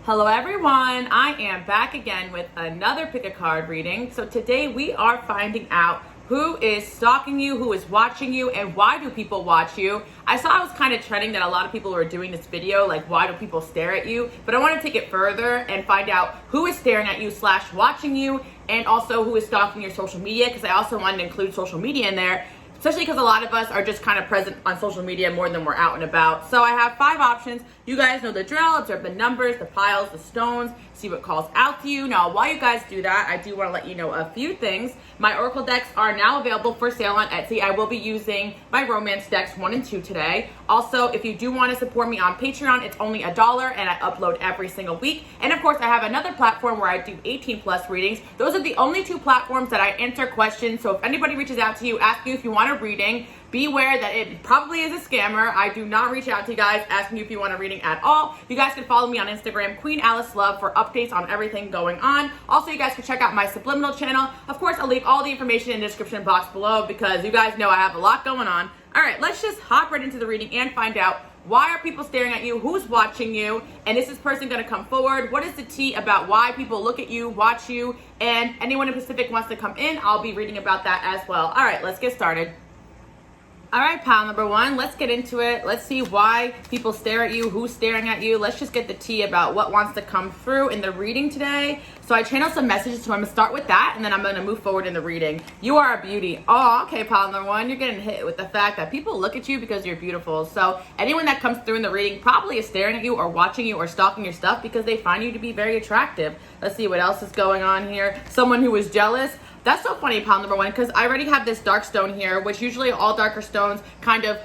Hello everyone, I am back again with another pick a card reading. So today we are finding out who is stalking you, who is watching you, and why do people watch you. I saw it was kind of trending that a lot of people were doing this video, like why do people stare at you? But I want to take it further and find out who is staring at you / watching you, and also who is stalking your social media, because I also wanted to include social media in there. Especially because a lot of us are just kind of present on social media more than we're out and about. So I have 5 options. You guys know the drill. Observe the numbers, the piles, the stones, see what calls out to you. Now, while you guys do that, I do want to let you know a few things. My Oracle decks are now available for sale on Etsy. I will be using my romance decks 1 and 2 today. Also, if you do want to support me on Patreon, it's only $1 and I upload every single week. And of course, I have another platform where I do 18+ readings. Those are the only 2 platforms that I answer questions. So if anybody reaches out to you, asking you if you want a reading, be aware that it probably is a scammer. I do not reach out to you guys asking you if you want a reading at all. You guys can follow me on Instagram, QueenAliceLove, for updates on everything going on. Also, you guys can check out my subliminal channel. Of course, I'll leave all the information in the description box below because you guys know I have a lot going on. All right, let's just hop right into the reading and find out why are people staring at you, who's watching you, and is this person going to come forward? What is the tea about why people look at you, watch you, and anyone in Pacific wants to come in? I'll be reading about that as well. All right, let's get started. All right, pile number 1, let's get into it. Let's see why people stare at you, who's staring at you. Let's just get the tea about what wants to come through in the reading today. So I channeled some messages, so I'm gonna start with that, and then I'm gonna move forward in the reading. You are a beauty. Oh, okay, pile number 1, you're getting hit with the fact that people look at you because you're beautiful. So anyone that comes through in the reading probably is staring at you or watching you or stalking your stuff because they find you to be very attractive. Let's see what else is going on here. Someone who is jealous. That's so funny, pile number 1, because I already have this dark stone here, which usually all darker stones kind of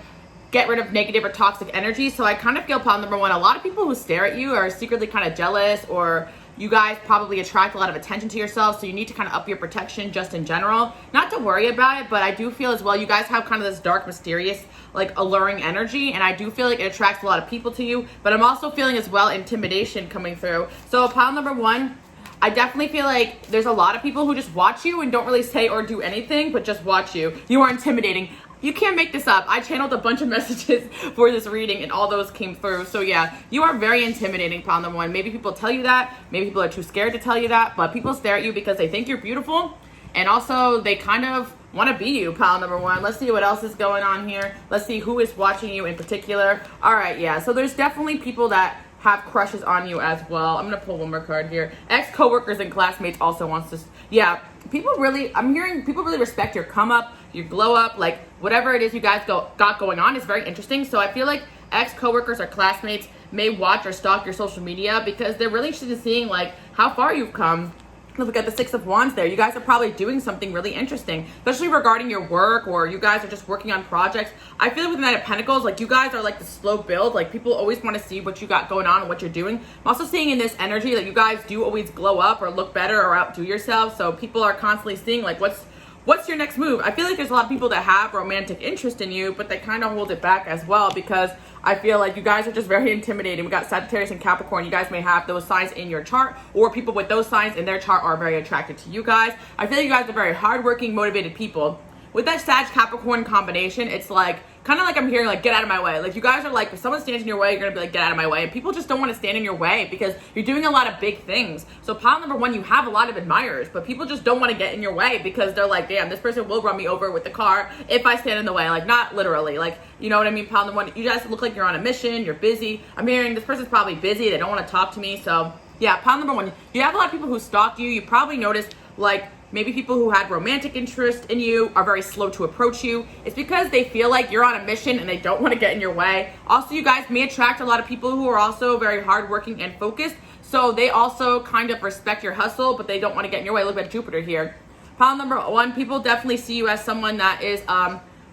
get rid of negative or toxic energy. So I kind of feel, pile number 1, a lot of people who stare at you are secretly kind of jealous, or you guys probably attract a lot of attention to yourself, so you need to kind of up your protection just in general. Not to worry about it, but I do feel as well you guys have kind of this dark, mysterious, like alluring energy, and I do feel like it attracts a lot of people to you, but I'm also feeling as well intimidation coming through. So pile number 1, I definitely feel like there's a lot of people who just watch you and don't really say or do anything, but just watch you. You are intimidating. You can't make this up. I channeled a bunch of messages for this reading and all those came through. So yeah, you are very intimidating, pile number 1. Maybe people tell you that. Maybe people are too scared to tell you that, but people stare at you because they think you're beautiful. And also they kind of want to be you, pile number 1. Let's see what else is going on here. Let's see who is watching you in particular. All right, yeah. So there's definitely people that have crushes on you as well. I'm gonna pull one more card here. Ex-coworkers and classmates also wants to, yeah, people really, I'm hearing people really respect your come up, your glow up, like whatever it is you guys got going on is very interesting. So I feel like ex-coworkers or classmates may watch or stalk your social media because they're really interested in seeing like how far you've come. Look at the 6 of Wands there. You guys are probably doing something really interesting, especially regarding your work, or you guys are just working on projects. I feel like with the Knight of Pentacles, like you guys are like the slow build. Like people always want to see what you got going on and what you're doing. I'm also seeing in this energy that you guys do always glow up or look better or outdo yourself. So people are constantly seeing like what's your next move. I feel like there's a lot of people that have romantic interest in you, but they kind of hold it back as well because I feel like you guys are just very intimidating. We got Sagittarius and Capricorn. You guys may have those signs in your chart, or people with those signs in their chart are very attracted to you guys. I feel like you guys are very hardworking, motivated people. With that Sag-Capricorn combination, it's like, kind of like I'm hearing like, get out of my way. Like you guys are like, if someone stands in your way, you're gonna be like, get out of my way. And people just don't want to stand in your way because you're doing a lot of big things. So pile number 1, you have a lot of admirers, but people just don't want to get in your way because they're like, damn, this person will run me over with the car if I stand in the way. Like not literally, like, you know what I mean? Pile number 1, you guys look like you're on a mission, you're busy. I'm hearing this person's probably busy, they don't want to talk to me. So yeah, pile number 1, you have a lot of people who stalk you. You probably noticed like, maybe people who had romantic interest in you are very slow to approach you. It's because they feel like you're on a mission and they don't want to get in your way. Also, you guys may attract a lot of people who are also very hardworking and focused. So they also kind of respect your hustle, but they don't want to get in your way. Look at Jupiter here. Pile number 1, people definitely see you as someone that is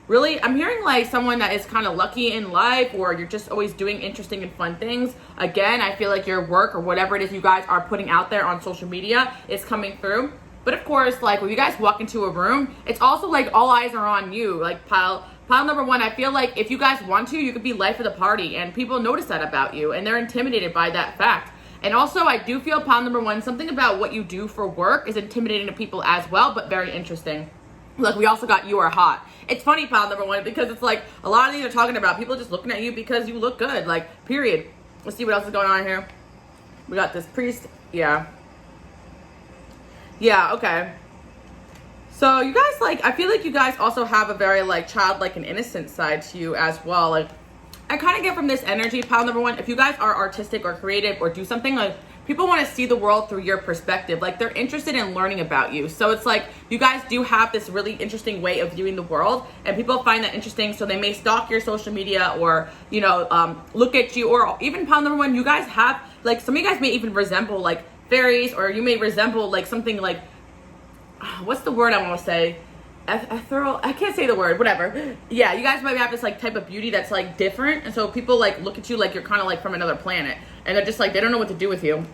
really, I'm hearing like someone that is kind of lucky in life, or you're just always doing interesting and fun things. Again, I feel like your work or whatever it is you guys are putting out there on social media is coming through. But of course, like when you guys walk into a room, it's also like all eyes are on you. Like pile number 1, I feel like if you guys want to, you could be life of the party, and people notice that about you and they're intimidated by that fact. And also I do feel, pile number 1, something about what you do for work is intimidating to people as well, but very interesting. Look, we also got you are hot. It's funny, pile number 1, because it's like a lot of these are talking about people just looking at you because you look good, like period. Let's see what else is going on here. We got this priest. Yeah. Yeah, okay. So you guys, like, I feel like you guys also have a very, like, childlike and innocent side to you as well. Like, I kind of get from this energy, pile number one, if you guys are artistic or creative or do something, like, people want to see the world through your perspective. Like, they're interested in learning about you. So it's like, you guys do have this really interesting way of viewing the world, and people find that interesting, so they may stalk your social media or, you know, look at you, or even pile number one, you guys have, like, some of you guys may even resemble, like, fairies, or you may resemble, like, something like, what's the word I want to say? Ethereal? I can't say the word, whatever. Yeah, you guys might have this, like, type of beauty that's, like, different, and so people, like, look at you like you're kind of, like, from another planet, and they're just, like, they don't know what to do with you,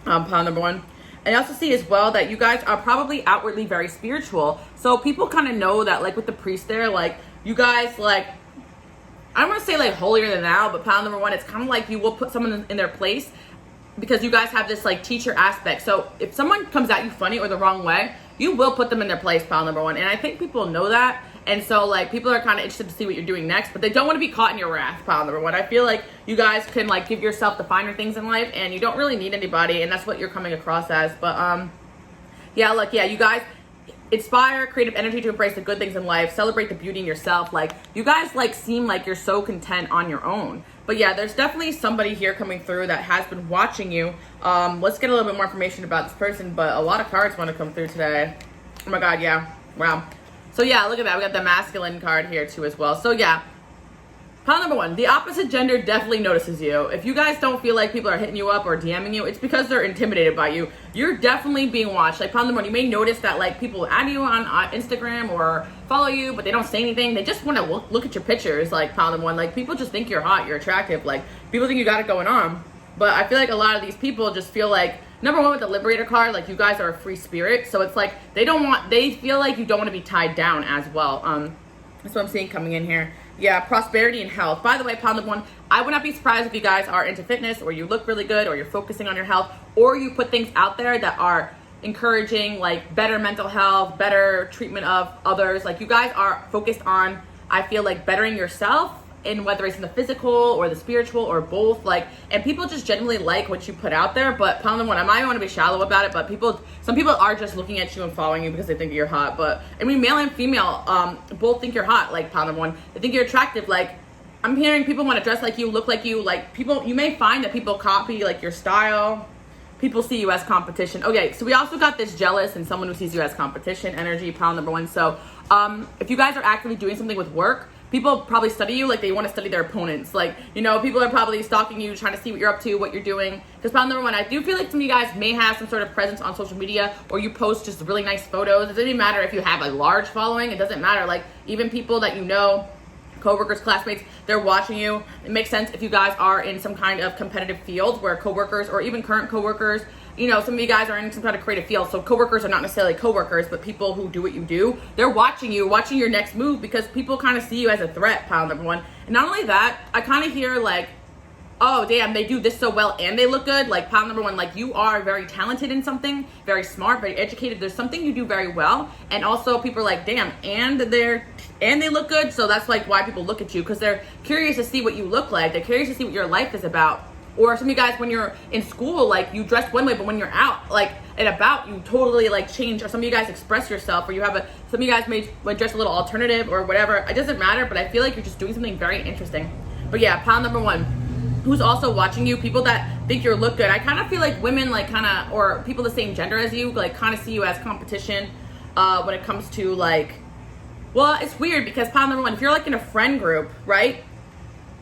pile number one. And I also see as well that you guys are probably outwardly very spiritual, so people kind of know that, like, with the priest there, like, you guys, like, I don't want to say, like, holier than thou, but pile number one, it's kind of like you will put someone in their place, because you guys have this, like, teacher aspect. So if someone comes at you funny or the wrong way, you will put them in their place, pile number one. And I think people know that. And so, like, people are kind of interested to see what you're doing next, but they don't want to be caught in your wrath, pile number one. I feel like you guys can, like, give yourself the finer things in life, and you don't really need anybody, and that's what you're coming across as. But, yeah, look, yeah, you guys inspire creative energy to embrace the good things in life, celebrate the beauty in yourself. Like, you guys, like, seem like you're so content on your own. But yeah, there's definitely somebody here coming through that has been watching you. Let's get a little bit more information about this person, but a lot of cards want to come through today. Oh my God, yeah, wow. So yeah, look at that, we got the masculine card here too as well. So yeah, pile number one, the opposite gender definitely notices you. If you guys don't feel like people are hitting you up or DMing you, it's because they're intimidated by you. You're definitely being watched. Like, pile number one, you may notice that, like, people add you on Instagram or follow you, but they don't say anything. They just want to look at your pictures, like, pile number one. Like, people just think you're hot, you're attractive. Like, people think you got it going on. But I feel like a lot of these people just feel like, number one, with the Liberator card, like, you guys are a free spirit. So it's like, they feel like you don't want to be tied down as well. That's what I'm seeing coming in here. Yeah, prosperity and health. By the way, pile number one, I would not be surprised if you guys are into fitness, or you look really good, or you're focusing on your health, or you put things out there that are encouraging, like, better mental health, better treatment of others. Like, you guys are focused on, I feel like, bettering yourself, and whether it's in the physical or the spiritual or both, like, and people just genuinely like what you put out there. But pile number one, I might want to be shallow about it, but some people are just looking at you and following you because they think you're hot. But I mean, male and female both think you're hot. Like, pile number one, they think you're attractive. Like, I'm hearing people want to dress like you, look like you. Like, people, you may find that people copy, like, your style. People see you as competition. Okay, so we also got this jealous and someone who sees you as competition energy, pile number one. So if you guys are actively doing something with work, people probably study you like they want to study their opponents. Like, you know, people are probably stalking you, trying to see what you're up to, what you're doing. Because pile number one, I do feel like some of you guys may have some sort of presence on social media, or you post just really nice photos. It doesn't even matter if you have a large following. It doesn't matter. Like, even people that you know, coworkers, classmates, they're watching you. It makes sense if you guys are in some kind of competitive field where coworkers, or even current coworkers, you know, some of you guys are in some kind of creative field. So coworkers are not necessarily coworkers, but people who do what you do. They're watching you, watching your next move, because people kind of see you as a threat, pile number one. And not only that, I kind of hear, like, oh, damn, they do this so well and they look good. Like, pile number one, like, you are very talented in something, very smart, very educated. There's something you do very well. And also people are like, damn, and they look good. So that's, like, why people look at you, because they're curious to see what you look like. They're curious to see what your life is about. Or some of you guys, when you're in school, like, you dress one way, but when you're out, like, and about, you totally, like, change. Or some of you guys express yourself, or you have some of you guys may dress a little alternative or whatever. It doesn't matter, but I feel like you're just doing something very interesting. But yeah, pile number one, who's also watching you, people that think you look good. I kind of feel like women, like, kind of, or people the same gender as you, like, kind of see you as competition when it comes to, like, well, it's weird because pile number one, if you're, like, in a friend group, right,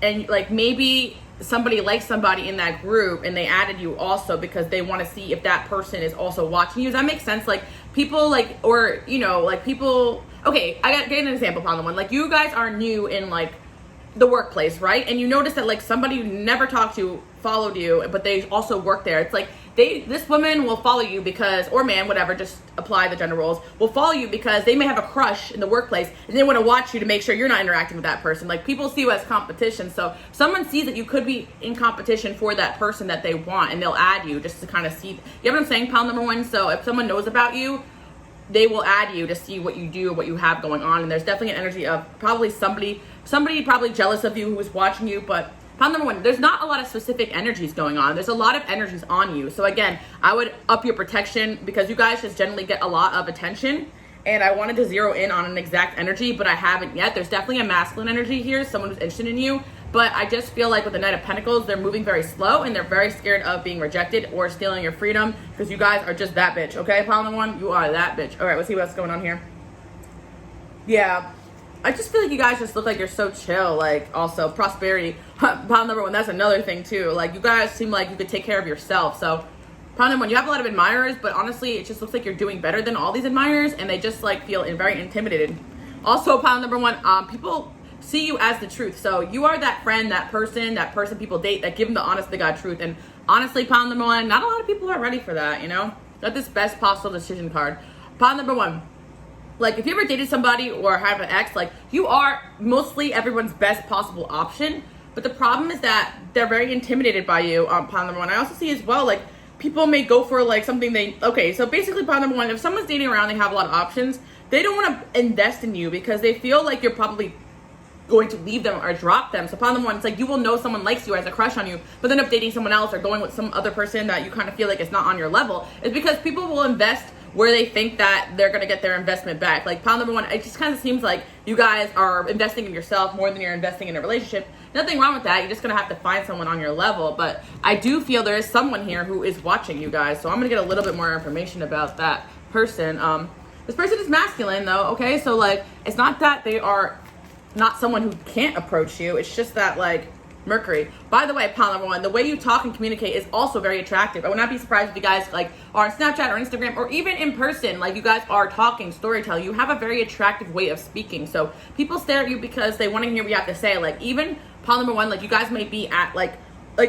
and, like, maybe somebody likes somebody in that group and they added you also because they want to see if that person is also watching you. Does that make sense? Like, people, like, or, you know, like, people, okay, I got to get an example on the one. Like, you guys are new in, like, the workplace, right? And you notice that, like, somebody you never talked to followed you, but they also work there. It's like, this woman will follow you because, or man, whatever, just apply the gender roles, will follow you because they may have a crush in the workplace and they want to watch you to make sure you're not interacting with that person. Like, people see you as competition. So someone sees that you could be in competition for that person that they want, and they'll add you just to kind of see, you know what I'm saying, pile number one? So if someone knows about you, they will add you to see what you do, what you have going on. And there's definitely an energy of probably somebody probably jealous of you who is watching you. But Pile number one, there's not a lot of specific energies going on. There's a lot of energies on you. So again, I would up your protection because you guys just generally get a lot of attention. And I wanted to zero in on an exact energy, but I haven't yet. There's definitely a masculine energy here, someone who's interested in you. But I just feel like with the Knight of Pentacles, they're moving very slow and they're very scared of being rejected or stealing your freedom because you guys are just that bitch, okay? Pile number one, you are that bitch. All right, let's see what's going on here. Yeah, I just feel like you guys just look like you're so chill. Like, also, prosperity. Pile number one, that's another thing, too. Like, you guys seem like you could take care of yourself. So, pile number one, you have a lot of admirers, but honestly, it just looks like you're doing better than all these admirers, and they just, like, feel very intimidated. Also, pile number one, people see you as the truth. So you are that friend, that person people date that give them the honest to God truth. And honestly, pile number one, not a lot of people are ready for that, you know? Got this best possible decision card. Pile number one, like if you ever dated somebody or have an ex, like you are mostly everyone's best possible option. But the problem is that they're very intimidated by you, pile number one. I also see as well, like people may go for like something okay, so basically pile number one, if someone's dating around, they have a lot of options, they don't want to invest in you because they feel like you're probably going to leave them or drop them. So pile number one, it's like you will know someone likes you, has a crush on you, but then if dating someone else or going with some other person that you kind of feel like is not on your level, it's because people will invest where they think that they're going to get their investment back. Like pile number one, it just kind of seems like you guys are investing in yourself more than you're investing in a relationship. Nothing wrong with that. You're just going to have to find someone on your level. But I do feel there is someone here who is watching you guys. So I'm going to get a little bit more information about that person. This person is masculine though. Okay. So like, it's not that they are not someone who can't approach you. It's just that like Mercury. By the way, pile number one, the way you talk and communicate is also very attractive. I would not be surprised if you guys like are on Snapchat or Instagram or even in person, like you guys are talking, storytelling. You have a very attractive way of speaking. So people stare at you because they want to hear what you have to say. Like even pile number one, like you guys may be at like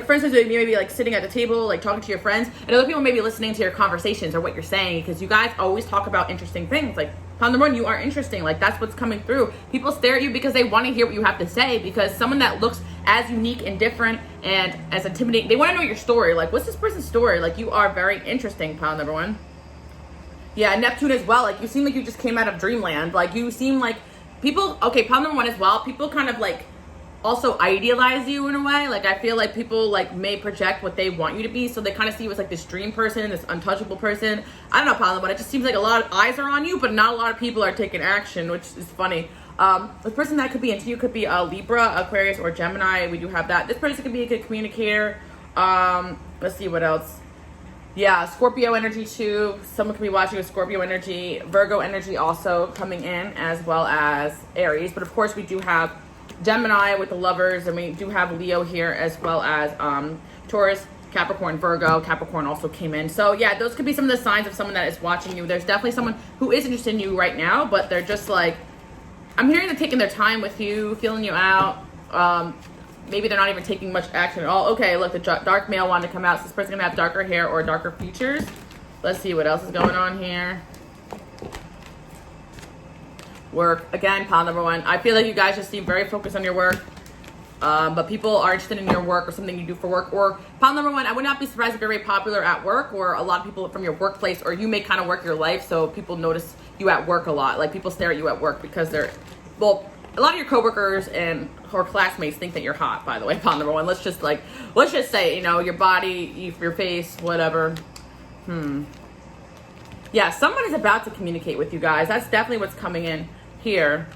for instance, you may be like sitting at the table, like talking to your friends, and other people may be listening to your conversations or what you're saying because you guys always talk about interesting things. Like pile number one, you are interesting. Like that's what's coming through. People stare at you because they want to hear what you have to say because someone that looks as unique and different and as intimidating, they want to know your story. Like what's this person's story? Like you are very interesting, pile number one. Yeah, Neptune as well. Like you seem like you just came out of dreamland. Like you seem like people, okay, pile number one as well. People kind of like also idealize you in a way. Like I feel like people like may project what they want you to be, so they kind of see you as like this dream person, this untouchable person. I don't know, Paula, but it just seems like a lot of eyes are on you, but not a lot of people are taking action, which is funny. The person that could be into you could be a Libra, Aquarius, or Gemini. We do have that. This person could be a good communicator. Let's see what else. Yeah, Scorpio energy too. Someone could be watching with Scorpio energy. Virgo energy also coming in, as well as Aries. But of course we do have Gemini with the Lovers, and we do have Leo here, as well as Taurus, Capricorn, Virgo. Capricorn also came in. So yeah, those could be some of the signs of someone that is watching you. There's definitely someone who is interested in you right now, but they're just like, I'm hearing they're taking their time with you, feeling you out. Maybe they're not even taking much action at all. Okay, look, the dark male wanted to come out. So this person's gonna have darker hair or darker features. Let's see what else is going on here. Work. Again, pile number one. I feel like you guys just seem very focused on your work. But people are interested in your work or something you do for work. Or pile number one, I would not be surprised if you're very popular at work, or a lot of people from your workplace, or you may kind of work your life so people notice you at work a lot. Like people stare at you at work because they're, well, a lot of your coworkers and or classmates think that you're hot, by the way, pile number one. Let's just say, you know, your body, your face, whatever. Yeah, someone is about to communicate with you guys. That's definitely what's coming in here.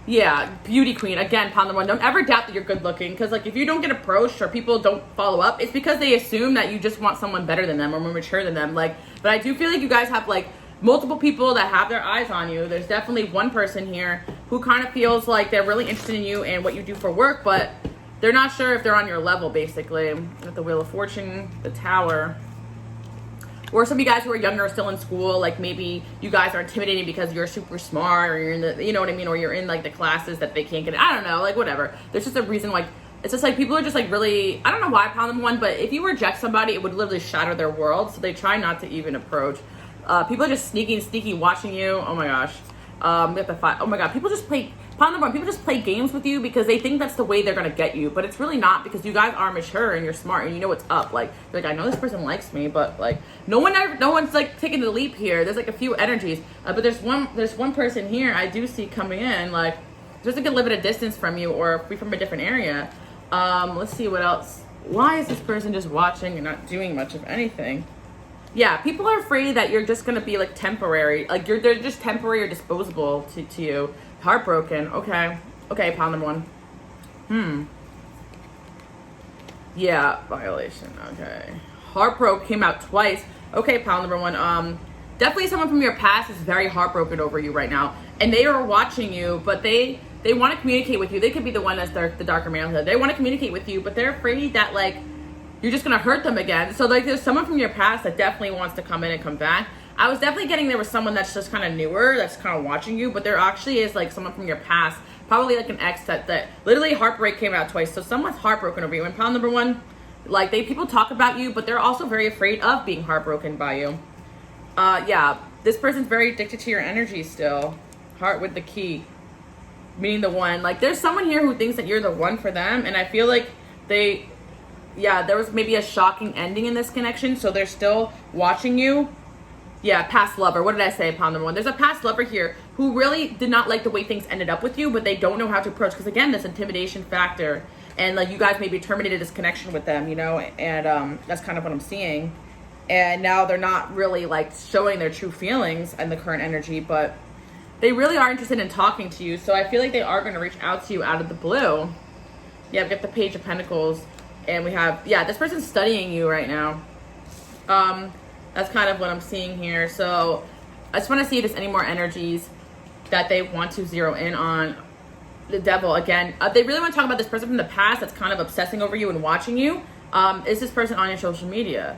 Yeah, beauty queen. Again, pile number one, don't ever doubt that you're good looking, because like if you don't get approached or people don't follow up, it's because they assume that you just want someone better than them or more mature than them. Like, but I do feel like you guys have like multiple people that have their eyes on you. There's definitely one person here who kind of feels like they're really interested in you and what you do for work, but they're not sure if they're on your level, basically. With the Wheel of Fortune, the Tower. Or some of you guys who are younger are still in school, like maybe you guys are intimidating because you're super smart, or you're in the, you know what I mean, or you're in like the classes that they can't get in. I don't know, like whatever. There's just a reason, like, it's just like people are just like really, I don't know why I found them one, but if you reject somebody, it would literally shatter their world, so they try not to even approach. People are just sneaky watching you. Oh my gosh. We have to fight. Oh my god, people just play, people just play games with you because they think that's the way they're gonna get you, but it's really not, because you guys are mature and you're smart and you know what's up. Like, you're like, I know this person likes me, but like no one's like taking the leap here. There's like a few energies, but there's one person here I do see coming in, like just like live at a distance from you or be from a different area. Let's see what else. Why is this person just watching and not doing much of anything? Yeah, people are afraid that you're just gonna be like temporary, like they're just temporary or disposable to you. Heartbroken. Okay, okay, pile number one. Yeah, violation. Okay, heartbroken came out twice. Okay, pile number one. Definitely someone from your past is very heartbroken over you right now, and they are watching you, but they want to communicate with you. They could be the one that's the darker manhood. They want to communicate with you, but they're afraid that like you're just gonna hurt them again. So like there's someone from your past that definitely wants to come in and come back. I was definitely getting there was someone that's just kind of newer, that's kind of watching you, but there actually is like someone from your past, probably like an ex that literally heartbreak came out twice. So someone's heartbroken over you. And pile number one, like people talk about you, but they're also very afraid of being heartbroken by you. Yeah, this person's very addicted to your energy still. Heart with the key, meaning the one. Like there's someone here who thinks that you're the one for them, and I feel like there was maybe a shocking ending in this connection, so they're still watching you. Yeah, past lover. What did I say upon number one? There's a past lover here who really did not like the way things ended up with you, but they don't know how to approach, because again, this intimidation factor, and like you guys maybe terminated this connection with them, you know, and that's kind of what I'm seeing. And now they're not really like showing their true feelings and the current energy, but they really are interested in talking to you. So I feel like they are going to reach out to you out of the blue. Yeah, we got the Page of Pentacles, and we have, yeah, this person's studying you right now. That's kind of what I'm seeing here. So I just want to see if there's any more energies that they want to zero in on. The Devil again. They really want to talk about this person from the past that's kind of obsessing over you and watching you. Is this person on your social media?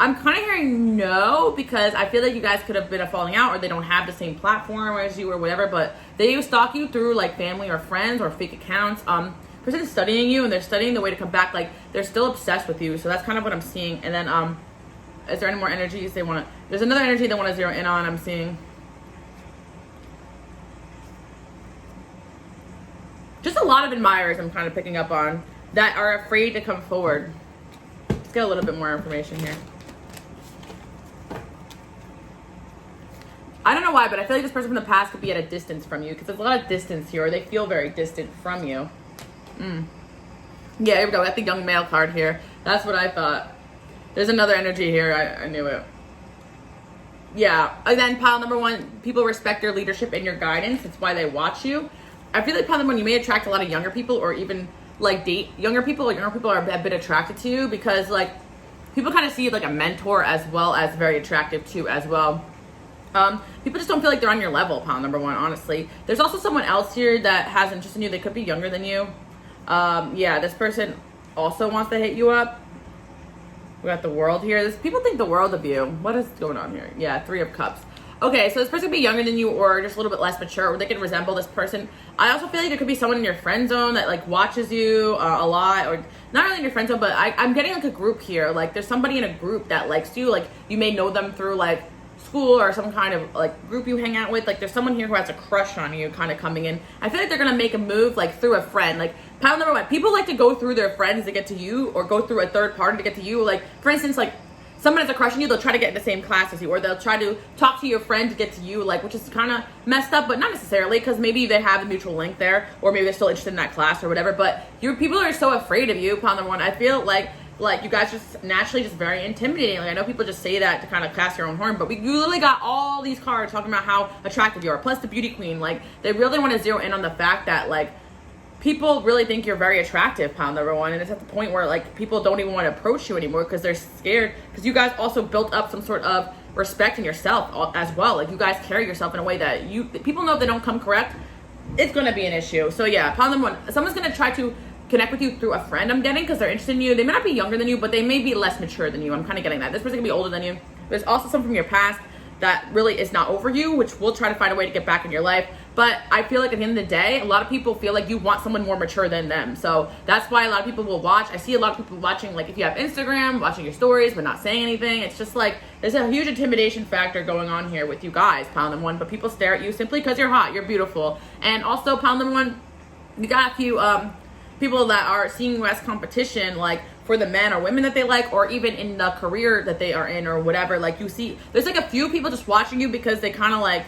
I'm kind of hearing no, because I feel like you guys could have been a falling out, or they don't have the same platform as you or whatever, but they stalk you through like family or friends or fake accounts. Person's studying you, and they're studying the way to come back. Like they're still obsessed with you. So that's kind of what I'm seeing. And then is there any more energies they want to, there's another energy they want to zero in on, I'm seeing. Just a lot of admirers I'm kind of picking up on that are afraid to come forward. Let's get a little bit more information here. I don't know why, but I feel like this person from the past could be at a distance from you, because there's a lot of distance here, or they feel very distant from you. Yeah, here we go. We got the young male card here. That's what I thought. There's another energy here. I knew it. Yeah. And then pile number one, people respect your leadership and your guidance. That's why they watch you. I feel like pile number one, you may attract a lot of younger people, or even like date younger people. Like younger people are a bit attracted to you, because like people kind of see you like a mentor, as well as very attractive too as well. People just don't feel like they're on your level, pile number one, honestly. There's also someone else here that has interest in you. They could be younger than you. Yeah, this person also wants to hit you up. We got the World here. People think the world of you. What is going on here? Yeah, Three of Cups. Okay, so this person could be younger than you, or just a little bit less mature, or they could resemble this person. I also feel like there could be someone in your friend zone that like watches you a lot, or not really in your friend zone, but I'm getting like a group here. Like there's somebody in a group that likes you. Like you may know them through like school or some kind of like group you hang out with. Like there's someone here who has a crush on you kind of coming in. I feel like they're gonna make a move like through a friend. Like pile number one, people like to go through their friends to get to you, or go through a third party to get to you. Like for instance, like someone has a crush on you, they'll try to get in the same class as you, or they'll try to talk to your friend to get to you, like, which is kind of messed up, but not necessarily, because maybe they have a mutual link there, or maybe they're still interested in that class or whatever. But your people are so afraid of you, pile number one. I feel like you guys just naturally just very intimidating. Like I know people just say that to kind of cast your own horn, but you literally got all these cards talking about how attractive you are, plus the beauty queen. Like they really want to zero in on the fact that like people really think you're very attractive, pile number one, and it's at the point where like people don't even want to approach you anymore, because they're scared, because you guys also built up some sort of respect in yourself as well. Like you guys carry yourself in a way that people know if they don't come correct, it's going to be an issue. So yeah, pile number one, someone's going to try to connect with you through a friend, I'm getting, because they're interested in you. They may not be younger than you, but they may be less mature than you. I'm kind of getting that. This person can be older than you. There's also someone from your past that really is not over you, which we'll try to find a way to get back in your life. But I feel like at the end of the day, a lot of people feel like you want someone more mature than them. So that's why a lot of people will watch. I see a lot of people watching, like if you have Instagram, watching your stories but not saying anything. It's just like there's a huge intimidation factor going on here with you guys, pile number one. But people stare at you simply because you're hot, you're beautiful. And also, pile number one, you got a few people that are seeing you as competition, like for the men or women that they like, or even in the career that they are in or whatever. Like you see, there's like a few people just watching you because they kind of like,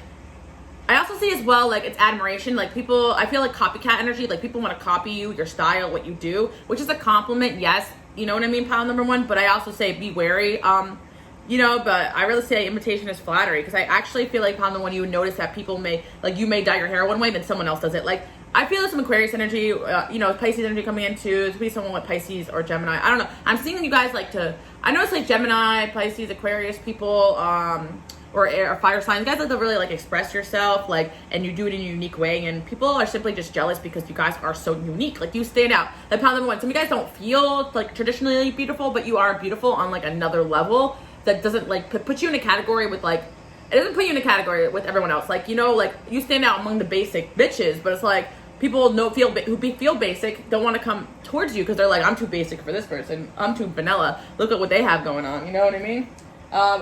I also see as well, like, it's admiration. Like, people, I feel like copycat energy. Like, people want to copy you, your style, what you do, which is a compliment, yes. You know what I mean, pile number one? But I also say be wary. You know, but I really say imitation is flattery, because I actually feel like pile number one, you would notice that people may, like, you may dye your hair one way, then someone else does it. Like, I feel there's some Aquarius energy, you know, Pisces energy coming in too. It could be someone with Pisces or Gemini. I don't know. I'm seeing you guys like to, I know it's like Gemini, Pisces, Aquarius people, or fire signs. You guys like to really like express yourself, like, and you do it in a unique way. And people are simply just jealous because you guys are so unique. Like, you stand out. Like, pile number one, some of you guys don't feel like traditionally beautiful, but you are beautiful on like another level that doesn't like put you in a category with like, it doesn't put you in a category with everyone else. Like, you know, like you stand out among the basic bitches, but it's like people who feel basic don't want to come towards you because they're like, I'm too basic for this person. I'm too vanilla. Look at what they have going on. You know what I mean?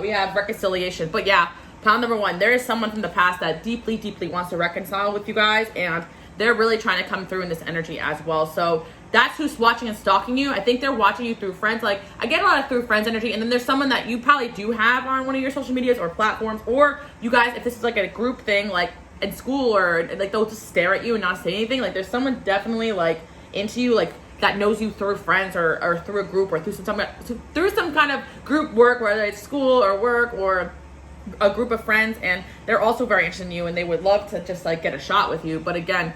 We have reconciliation. But yeah, pile number one, there is someone from the past that deeply, deeply wants to reconcile with you guys, and they're really trying to come through in this energy as well. So that's who's watching and stalking you. I think they're watching you through friends. Like, I get a lot of through friends energy, and then there's someone that you probably do have on one of your social medias or platforms, or you guys, if this is like a group thing, like in school, or like they'll just stare at you and not say anything. Like, there's someone definitely like into you, like that knows you through friends or through a group or through some kind of group work, whether it's school or work or a group of friends, and they're also very interested in you and they would love to just like get a shot with you. But again,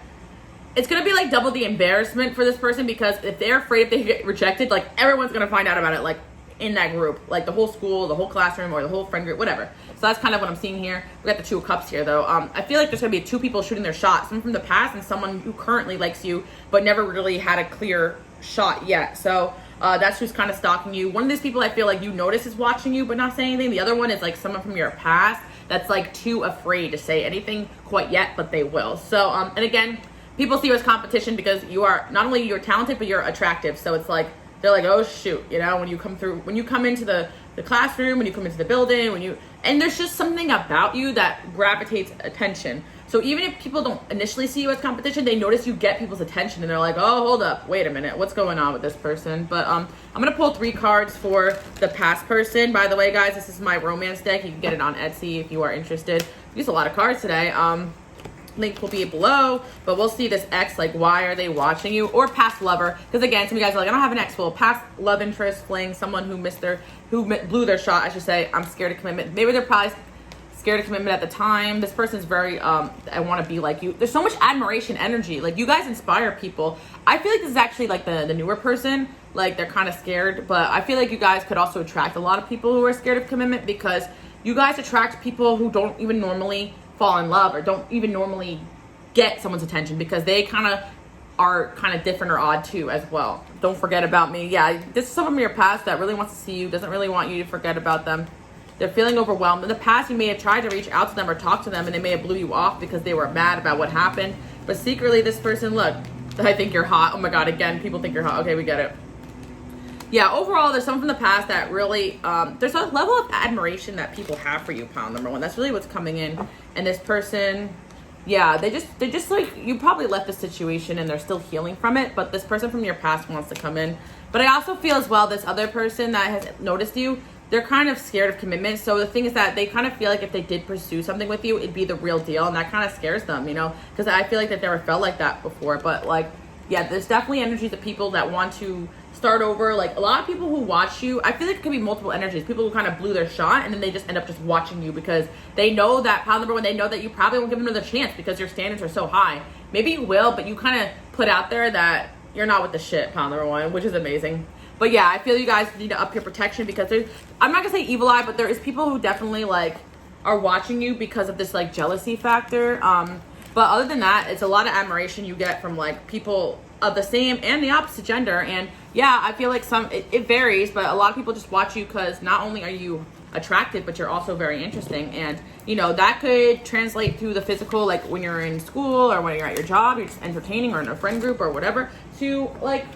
it's gonna be like double the embarrassment for this person, because if they're afraid if they get rejected, like everyone's gonna find out about it, like in that group, like the whole school, the whole classroom, or the whole friend group, whatever. So that's kind of what I'm seeing here. We got the Two of Cups here though. I feel like there's gonna be two people shooting their shot, someone from the past and someone who currently likes you but never really had a clear shot yet. So that's who's kind of stalking you. One of these people I feel like you notice is watching you but not saying anything. The other one is like someone from your past that's like too afraid to say anything quite yet, but they will. So and again, people see you as competition because you are not only you're talented, but you're attractive. So it's like they're like, oh shoot, you know, when you come into the classroom, when you come into the building, and there's just something about you that gravitates attention. So even if people don't initially see you as competition, they notice you get people's attention and they're like, oh, hold up, wait a minute, what's going on with this person? But I'm gonna pull 3 cards for the past person. By the way, guys, this is my romance deck. You can get it on Etsy if you are interested. I use a lot of cards today. Link will be below, but we'll see this ex, like why are they watching you, or past lover, because again, some of you guys are like, I don't have an ex. Well, past love interest, fling, someone who blew their shot, I should say. I'm scared of commitment. Maybe they're probably scared of commitment at the time. This person's very I want to be like you. There's so much admiration energy, like you guys inspire people. I feel like this is actually like the newer person, like they're kind of scared, but I feel like you guys could also attract a lot of people who are scared of commitment, because you guys attract people who don't even normally fall in love or don't even normally get someone's attention, because they kind of are kind of different or odd too as well. Don't forget about me. Yeah, this is someone from your past that really wants to see you, doesn't really want you to forget about them. They're feeling overwhelmed. In the past, you may have tried to reach out to them or talk to them, and they may have blew you off because they were mad about what happened. But secretly, this person, look, I think you're hot. Oh my God, again, people think you're hot. Okay, we get it. Yeah, overall, there's someone from the past that really, there's a level of admiration that people have for you, pile number one. That's really what's coming in. And this person, yeah, they just like, you probably left the situation and they're still healing from it, but this person from your past wants to come in. But I also feel as well, this other person that has noticed you, they're kind of scared of commitment. So the thing is that they kind of feel like if they did pursue something with you, it'd be the real deal. And that kind of scares them, you know, because I feel like they've never felt like that before. But like, yeah, there's definitely energies of people that want to start over. Like a lot of people who watch you, I feel like it could be multiple energies. People who kind of blew their shot and then they just end up just watching you because they know that, pile number one, they know that you probably won't give them another chance because your standards are so high. Maybe you will, but you kind of put out there that you're not with the shit, pile number one, which is amazing. But yeah, I feel you guys need to up your protection, because there's, I'm not gonna say evil eye, but there is people who definitely like are watching you because of this like jealousy factor. But other than that, it's a lot of admiration you get from like people of the same and the opposite gender. And yeah, I feel like it varies, but a lot of people just watch you because not only are you attractive, but you're also very interesting. And you know, that could translate through the physical, like when you're in school or when you're at your job, you're just entertaining, or in a friend group or whatever, to like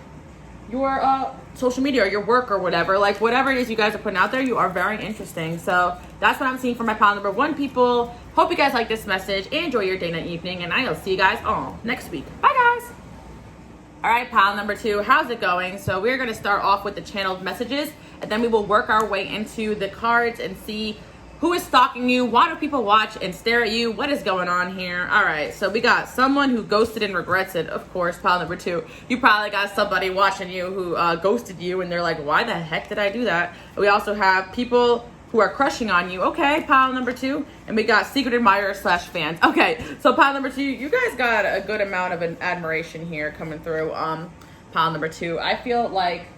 your social media or your work or whatever. Like whatever it is you guys are putting out there, you are very interesting. So that's what I'm seeing for my pile number one people. Hope you guys like this message. Enjoy your day and evening, and I'll see you guys all next week. Bye guys. All right, pile number two, how's it going? So we're going to start off with the channeled messages, and then we will work our way into the cards and see Who is stalking you? Why do people watch and stare at you? What is going on here? All right, so we got someone who ghosted and regrets it. Of course, pile number 2. You probably got somebody watching you who ghosted you and they're like, why the heck did I do that? We also have people who are crushing on you. Okay, pile number 2. And we got secret admirers / fans. Okay, so pile number 2, you guys got a good amount of an admiration here coming through. Pile number 2. I feel like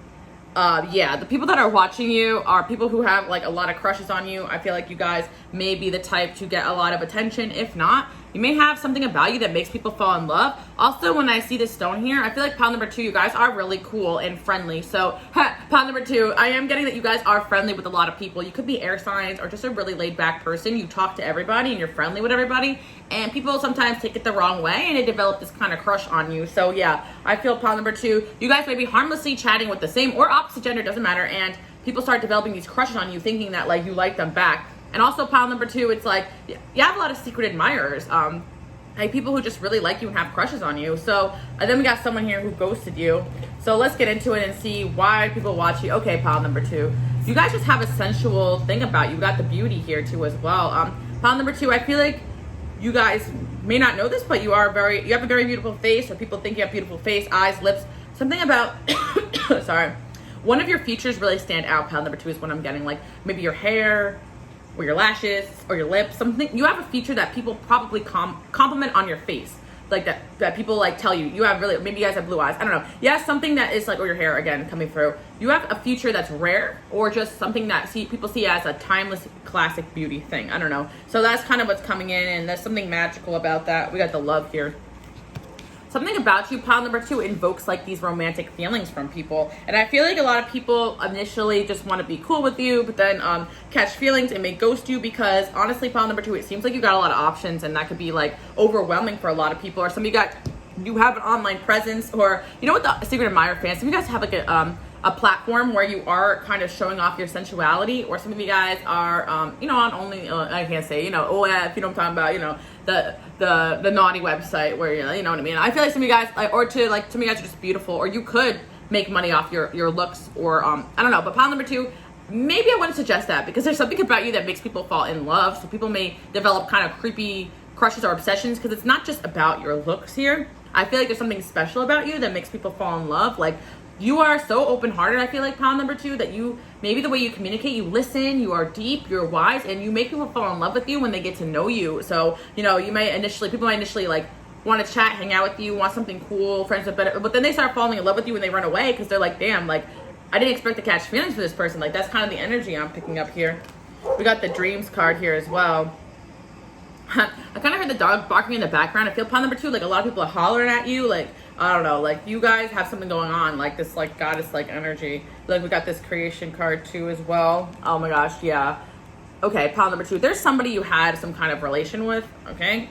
yeah, the people that are watching you are people who have like a lot of crushes on you. I feel like you guys may be the type to get a lot of attention. If not, you may have something about you that makes people fall in love. Also, when I see this stone here, I feel like pile number 2, you guys are really cool and friendly. So pile number 2, I am getting that you guys are friendly with a lot of people. You could be air signs or just a really laid back person. You talk to everybody and you're friendly with everybody. And people sometimes take it the wrong way and they develop this kind of crush on you. So yeah, I feel pile number 2, you guys may be harmlessly chatting with the same or opposite gender, doesn't matter. And people start developing these crushes on you thinking that like you like them back. And also pile number 2, it's like you have a lot of secret admirers, like people who just really like you and have crushes on you. So then we got someone here who ghosted you. So let's get into it and see why people watch you. Okay, pile number 2, you guys just have a sensual thing about you. You got the beauty here too as well. Pile number 2, I feel like you guys may not know this, but you have a very beautiful face, or people think you have beautiful face, eyes, lips, something about sorry, one of your features really stand out. Pile number 2 is what I'm getting, like maybe your hair or your lashes or your lips, something. You have a feature that people probably compliment on your face, like that people like tell you have really, maybe you guys have blue eyes, I don't know. Yeah, something that is like, or your hair again coming through. You have a feature that's rare, or just something that people see as a timeless classic beauty thing. I don't know. So that's kind of what's coming in, and there's something magical about that. We got the love here. Something about you, pile number 2, invokes like these romantic feelings from people. And I feel like a lot of people initially just want to be cool with you, but then catch feelings and may ghost you because honestly, pile number 2, it seems like you got a lot of options, and that could be like overwhelming for a lot of people. Or some of you have an online presence, or you know what, the secret admirer fans, some of you guys have like a platform where you are kind of showing off your sensuality, or some of you guys are you know, on only I can't say, you know, if you know what I'm talking about, you know, the naughty website where you know what I mean. I feel like some of you guys, or some of you guys are just beautiful, or you could make money off your looks, or I don't know. But pile number 2, maybe I wouldn't suggest that, because there's something about you that makes people fall in love. So people may develop kind of creepy crushes or obsessions, because it's not just about your looks here. I feel like there's something special about you that makes people fall in love. Like, you are so open-hearted, I feel like, pile number 2, that you, maybe the way you communicate, you listen, you are deep, you're wise, and you make people fall in love with you when they get to know you. So, you know, people might initially like want to chat, hang out with you, want something cool, friends with better, but then they start falling in love with you when they run away, because they're like, damn, like, I didn't expect to catch feelings for this person. Like, that's kind of the energy I'm picking up here. We got the dreams card here as well. I kind of heard the dog barking in the background. I feel pile number 2, like a lot of people are hollering at you, like, I don't know, like you guys have something going on, like this like goddess like energy. Like we got this creation card too as well. Oh my gosh, yeah. Okay, pile number 2, there's somebody you had some kind of relation with, okay?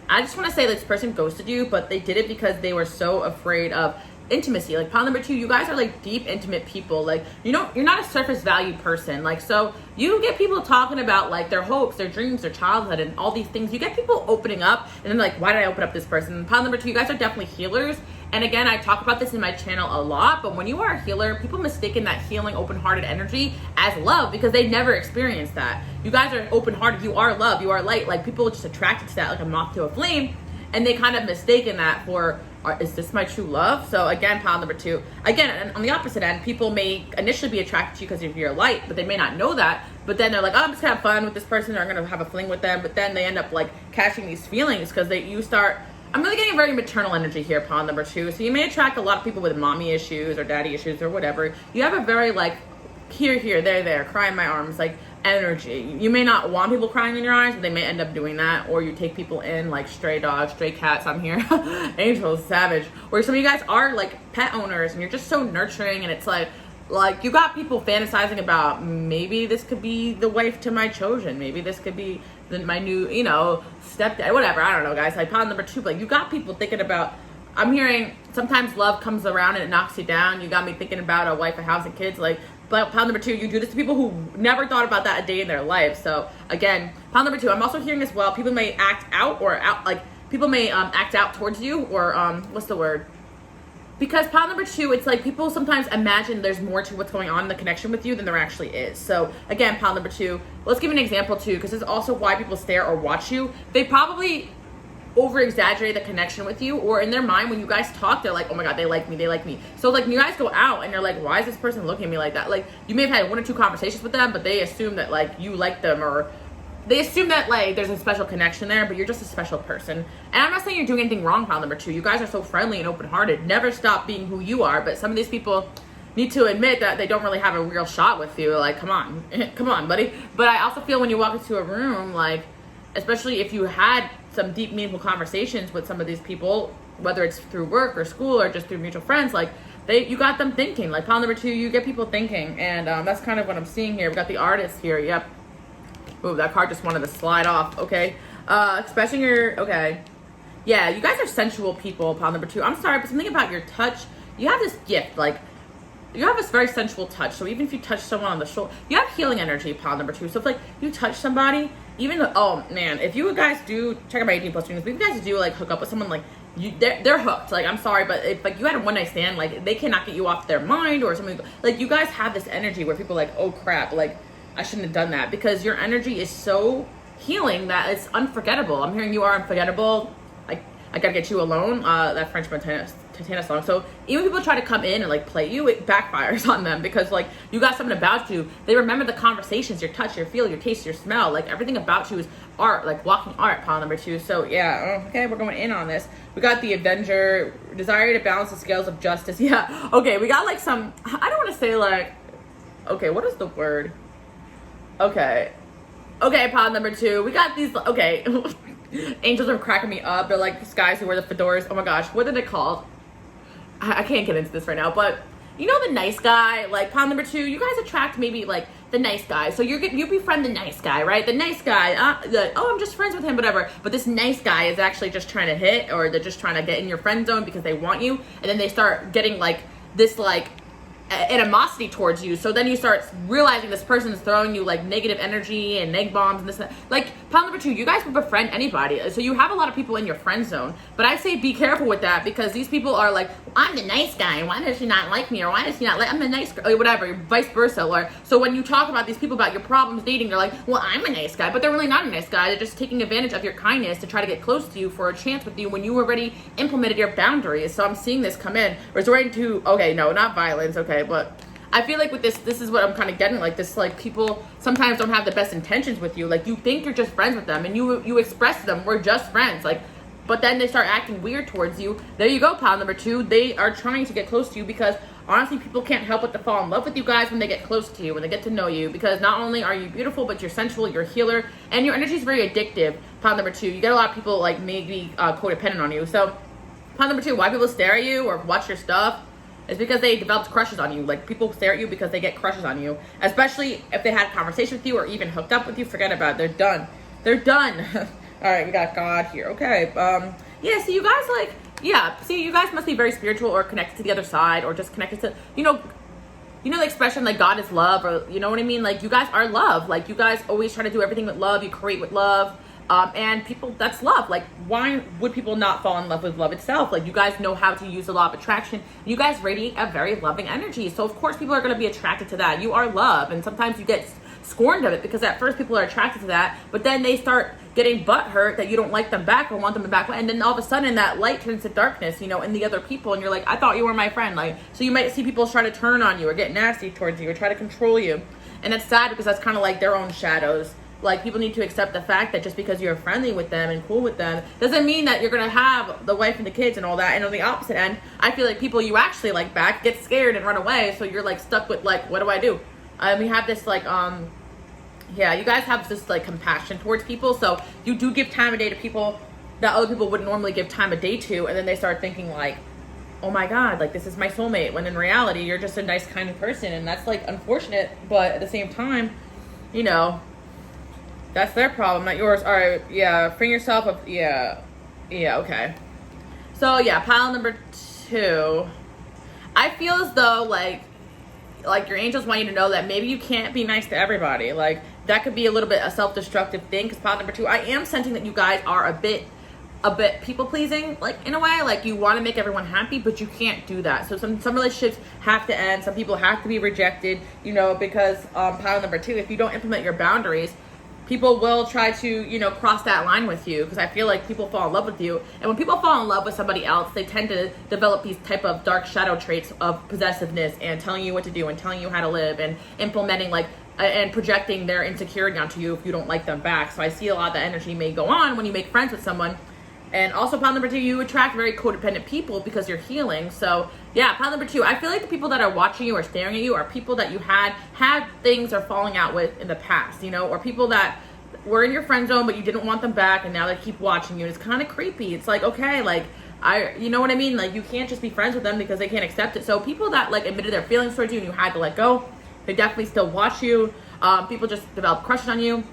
I just want to say this person ghosted you, but they did it because they were so afraid of intimacy. Like pile number 2, you guys are like deep, intimate people. Like, you know, you're not a surface value person. Like, so you get people talking about like their hopes, their dreams, their childhood, and all these things. You get people opening up, and then like, why did I open up this person? Pile number 2, you guys are definitely healers. And again, I talk about this in my channel a lot, but when you are a healer, people mistaken that healing, open-hearted energy as love, because they never experienced that. You guys are open-hearted, you are love, you are light. Like, people are just attracted to that like a moth to a flame, and they kind of mistaken that for, is this my true love? So again, pile number 2. Again, on the opposite end, people may initially be attracted to you because of your light, but they may not know that. But then they're like, oh, I'm just gonna have fun with this person, or I'm gonna have a fling with them. But then they end up like catching these feelings because you start. I'm really getting very maternal energy here, pile number 2. So you may attract a lot of people with mommy issues or daddy issues or whatever. You have a very like here, there, cry in my arms, like energy. You may not want people crying in your eyes, but they may end up doing that. Or you take people in like stray dogs, stray cats. I'm here. Angels, savage. Or some of you guys are like pet owners and you're just so nurturing, and it's like you got people fantasizing about, maybe this could be the wife to my children. Maybe this could be my new, you know, stepdad, whatever. I don't know, guys. Like pile number 2, but you got people thinking about, I'm hearing sometimes love comes around and it knocks you down. You got me thinking about a wife, a house, and kids. Like, but pile number 2, you do this to people who never thought about that a day in their life. So again, pile number 2, I'm also hearing as well, people may act out, or people may act out towards you, or what's the word? because pile number 2, it's like people sometimes imagine there's more to what's going on in the connection with you than there actually is. So again, pile number 2, let's give an example too, because this is also why people stare or watch you. They probably over exaggerate the connection with you, or in their mind when you guys talk, they're like, oh my god, they like me. So like when you guys go out and you're like, why is this person looking at me like that? Like you may have had 1 or 2 conversations with them, but they assume that like you like them, or they assume that like there's a special connection there, but you're just a special person. And I'm not saying you're doing anything wrong, pile number 2. You guys are so friendly and open-hearted. Never stop being who you are, but some of these people need to admit that they don't really have a real shot with you. Like, come on, buddy. But I also feel when you walk into a room, like, especially if you had some deep, meaningful conversations with some of these people, whether it's through work or school or just through mutual friends, like you got them thinking. Like pile number 2, you get people thinking, and that's kind of what I'm seeing here. We got the artist here. Yep. Ooh, that card just wanted to slide off. Okay. Expressing your, okay. Yeah, you guys are sensual people, pile number 2. I'm sorry, but something about your touch, you have this gift, like you have this very sensual touch. So even if you touch someone on the shoulder, you have healing energy, pile number 2. So if like you touch somebody, even oh man, if you guys do check out my 18+ streams, if you guys do like hook up with someone, like they're hooked. Like I'm sorry, but if like you had a one night stand, like they cannot get you off their mind or something. Like you guys have this energy where people are like, oh crap, like I shouldn't have done that, because your energy is so healing that it's unforgettable. I'm hearing you are unforgettable. I gotta get you alone. That French Montana song. So even when people try to come in and like play you, it backfires on them, because like you got something about you. They remember the conversations, your touch, your feel, your taste, your smell. Like everything about you is art, like walking art, pile number 2. So yeah, okay, we're going in on this. We got the Avenger, desire to balance the scales of justice. Yeah, okay, we got like some, I don't want to say like, okay, what is the word? Okay, pile number 2. We got these, okay. Angels are cracking me up. They're like these guys who wear the fedoras. Oh my gosh, what are they called? I can't get into this right now, but you know the nice guy, like pile number 2, you guys attract maybe like the nice guy. So you befriend the nice guy, right? The nice guy, oh, I'm just friends with him, whatever. But this nice guy is actually just trying to hit, or they're just trying to get in your friend zone because they want you. And then they start getting like this like animosity towards you. So then you start realizing this person is throwing you like negative energy and neg bombs and this and that. Like pile number 2, you guys will befriend anybody. So you have a lot of people in your friend zone, but I say be careful with that, because these people are like, I'm the nice guy, why does she not like me, or why does she not like, I'm a nice girl, or whatever, vice versa. Or so when you talk about these people about your problems dating, they're like, well, I'm a nice guy, but they're really not a nice guy. They're just taking advantage of your kindness to try to get close to you for a chance with you when you already implemented your boundaries. So I'm seeing this come in, resorting to, okay, no, not violence, okay, but I feel like with this is what I'm kind of getting, like this, like people sometimes don't have the best intentions with you. Like you think you're just friends with them, and you express to them, we're just friends, like, but then they start acting weird towards you. There you go, pile number 2. They are trying to get close to you, because honestly, people can't help but to fall in love with you guys when they get close to you, when they get to know you, because not only are you beautiful, but you're sensual, you're a healer, and your energy is very addictive. Pile number 2, you get a lot of people like maybe codependent on you. So pile number 2, why people stare at you or watch your stuff, it's because they developed crushes on you. Like people stare at you because they get crushes on you, especially if they had a conversation with you or even hooked up with you. Forget about it. They're done. All right, we got God here. Okay. Yeah, so you guys like, yeah, see, you guys must be very spiritual or connected to the other side, or just connected to, you know the expression like God is love, or you know what I mean? Like you guys are love. Like you guys always try to do everything with love. You create with love. And people, that's love. Like why would people not fall in love with love itself? Like you guys know how to use the law of attraction. You guys radiate a very loving energy. So of course people are going to be attracted to that. You are love. And sometimes you get scorned of it, because at first people are attracted to that, but then they start getting butthurt that you don't like them back or want them back. And then all of a sudden that light turns to darkness, in the other people. And you're like, I thought you were my friend. Like, so you might see people try to turn on you or get nasty towards you or try to control you. And it's sad, because that's kind of like their own shadows. Like people need to accept the fact that just because you're friendly with them and cool with them doesn't mean that you're gonna have the wife and the kids and all that. And on the opposite end, I feel like people you actually like back get scared and run away, so you're like stuck with like, what do I do? We have this like yeah, you guys have this like compassion towards people, so you do give time of day to people that other people wouldn't normally give time of day to, and then they start thinking like, oh my god, like this is my soulmate, when in reality you're just a nice kind of person. And that's like unfortunate, but at the same time, that's their problem, not yours. All right, yeah, bring yourself up. Yeah, okay. So yeah, pile number 2. I feel as though like your angels want you to know that maybe you can't be nice to everybody. Like that could be a little bit a self-destructive thing, because pile number 2, I am sensing that you guys are a bit a bit people pleasing, like in a way, like you want to make everyone happy, but you can't do that. So some relationships have to end. Some people have to be rejected, you know, because pile number 2, if you don't implement your boundaries, people will try to, you know, cross that line with you, because I feel like people fall in love with you. And when people fall in love with somebody else, they tend to develop these type of dark shadow traits of possessiveness and telling you what to do and telling you how to live and implementing like and projecting their insecurity onto you if you don't like them back. So I see a lot of that energy may go on when you make friends with someone. And also pile number 2, you attract very codependent people because you're healing. So yeah, pile number 2, I feel like the people that are watching you or staring at you are people that you had things or falling out with in the past, you know, or people that were in your friend zone but you didn't want them back, and now they keep watching you. And it's kind of creepy. It's like, okay, like you know what I mean? Like you can't just be friends with them because they can't accept it. So people that like admitted their feelings towards you and you had to let go, they definitely still watch you. People just develop crushes on you.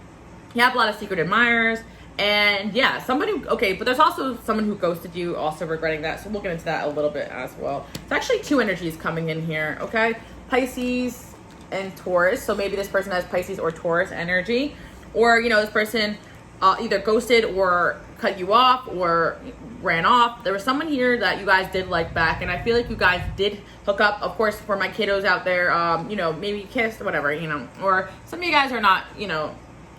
You have a lot of secret admirers. And yeah, okay, but there's also someone who ghosted you, also regretting that. So we'll get into that a little bit as well. It's actually 2 energies coming in here, okay? Pisces and Taurus. So maybe this person has Pisces or Taurus energy. Or, you know, this person either ghosted or cut you off or ran off. There was someone here that you guys did like back, and I feel like you guys did hook up. Of course, for my kiddos out there, you know, maybe kissed, whatever, you know. Or some of you guys are not, you know,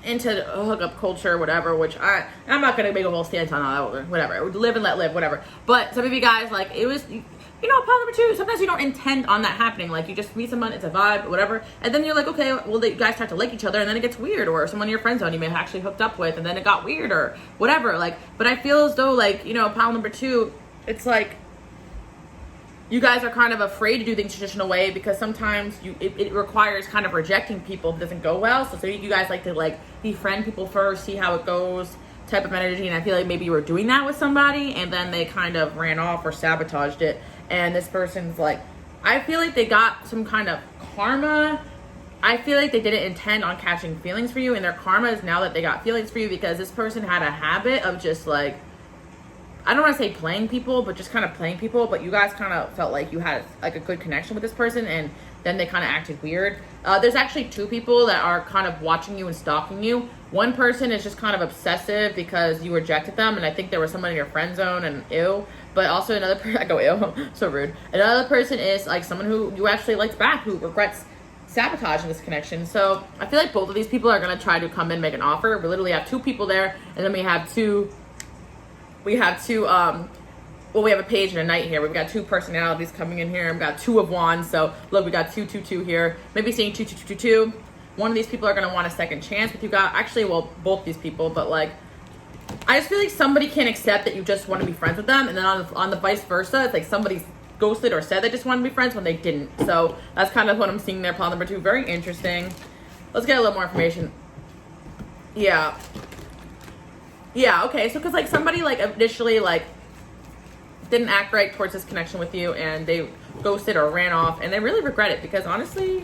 into hookup culture, whatever, which I'm not gonna make a whole stance on all that, whatever. Live and let live, whatever. But some of you guys, like, it was, you know, pile number 2, sometimes you don't intend on that happening. Like, you just meet someone, it's a vibe, whatever, and then you're like, okay, well, you guys start to like each other, and then it gets weird. Or someone in your friend zone you may have actually hooked up with, and then it got weird, or whatever. Like, but I feel as though, like, you know, pile number 2, it's like you guys are kind of afraid to do things traditional way, because sometimes it requires kind of rejecting people if it doesn't go well. So you guys like to like befriend people first, see how it goes type of energy. And I feel like maybe you were doing that with somebody and then they kind of ran off or sabotaged it. And this person's like, I feel like they got some kind of karma. I feel like they didn't intend on catching feelings for you, and their karma is now that they got feelings for you, because this person had a habit of just like, I don't want to say playing people, but just kind of playing people. But you guys kind of felt like you had like a good connection with this person, and then they kind of acted weird. There's actually 2 people that are kind of watching you and stalking you. One person is just kind of obsessive because you rejected them, and I think there was someone in your friend zone, and ew. But also another person, I go ew, so rude. Another person is like someone who you actually liked back, who regrets sabotaging this connection. So I feel like both of these people are going to try to come in and make an offer. We literally have 2 people there, and then we have two, well, we have a page and a knight here. We've got 2 personalities coming in here. We've got 2 of wands. So look, we got 2, 2, 2 here. Maybe seeing 2, 2, 2, 2, 2. One of these people are going to want a second chance with you guys. Actually, well, both these people, but like, I just feel like somebody can't accept that you just want to be friends with them. And then on the vice versa, it's like somebody's ghosted or said they just want to be friends when they didn't. So that's kind of what I'm seeing there. Pile number 2, very interesting. Let's get a little more information. Yeah, okay, so because like somebody like initially like didn't act right towards this connection with you, and they ghosted or ran off, and they really regret it, because honestly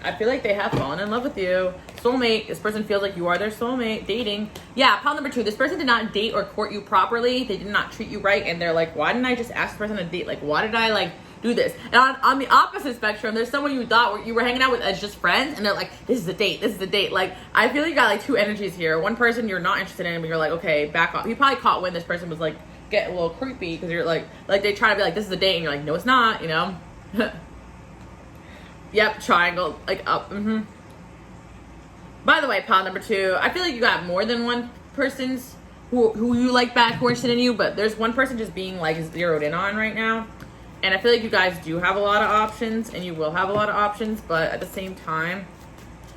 I feel like they have fallen in love with you. Soulmate, this person feels like you are their soulmate. Dating, yeah, pile number 2, this person did not date or court you properly. They did not treat you right, and they're like, why didn't I just ask the person to date? Like, why did I like do this? And on the opposite spectrum, there's someone you thought you were hanging out with as just friends, and they're like, this is a date. Like, I feel like you got like 2 energies here. One person you're not interested in, but you're like, okay, back off. You probably caught when this person was like get a little creepy, because you're like they try to be like, this is a date, and you're like, no, it's not, you know. Yep, triangle, like up. By the way, pile number 2, I feel like you got more than one person's who you like back, who are interested in you, but there's one person just being like zeroed in on right now. And I feel like you guys do have a lot of options, and you will have a lot of options, but at the same time,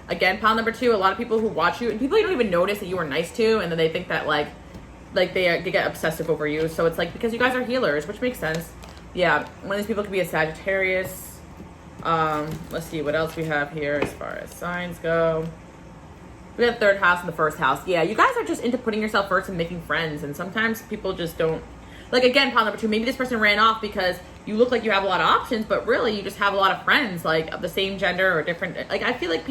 again, pile number 2, a lot of people who watch you, and people you don't even notice that you were nice to, and then they think that like they get obsessive over you. So it's like, because you guys are healers, which makes sense. Yeah, one of these people could be a Sagittarius. Let's see what else we have here as far as signs go. We have 3rd house and the 1st house. Yeah, you guys are just into putting yourself first and making friends, and sometimes people just don't. Like, again, pile number 2, maybe this person ran off because you look like you have a lot of options, but really you just have a lot of friends, like of the same gender or different. Like, I feel like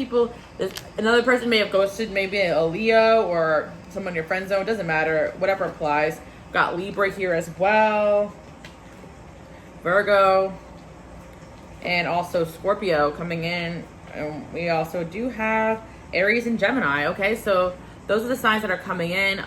another person may have ghosted, maybe a Leo or someone in your friend zone. Doesn't matter, whatever applies. Got Libra here as well, Virgo, and also Scorpio coming in. And we also do have Aries and Gemini. Okay, so those are the signs that are coming in.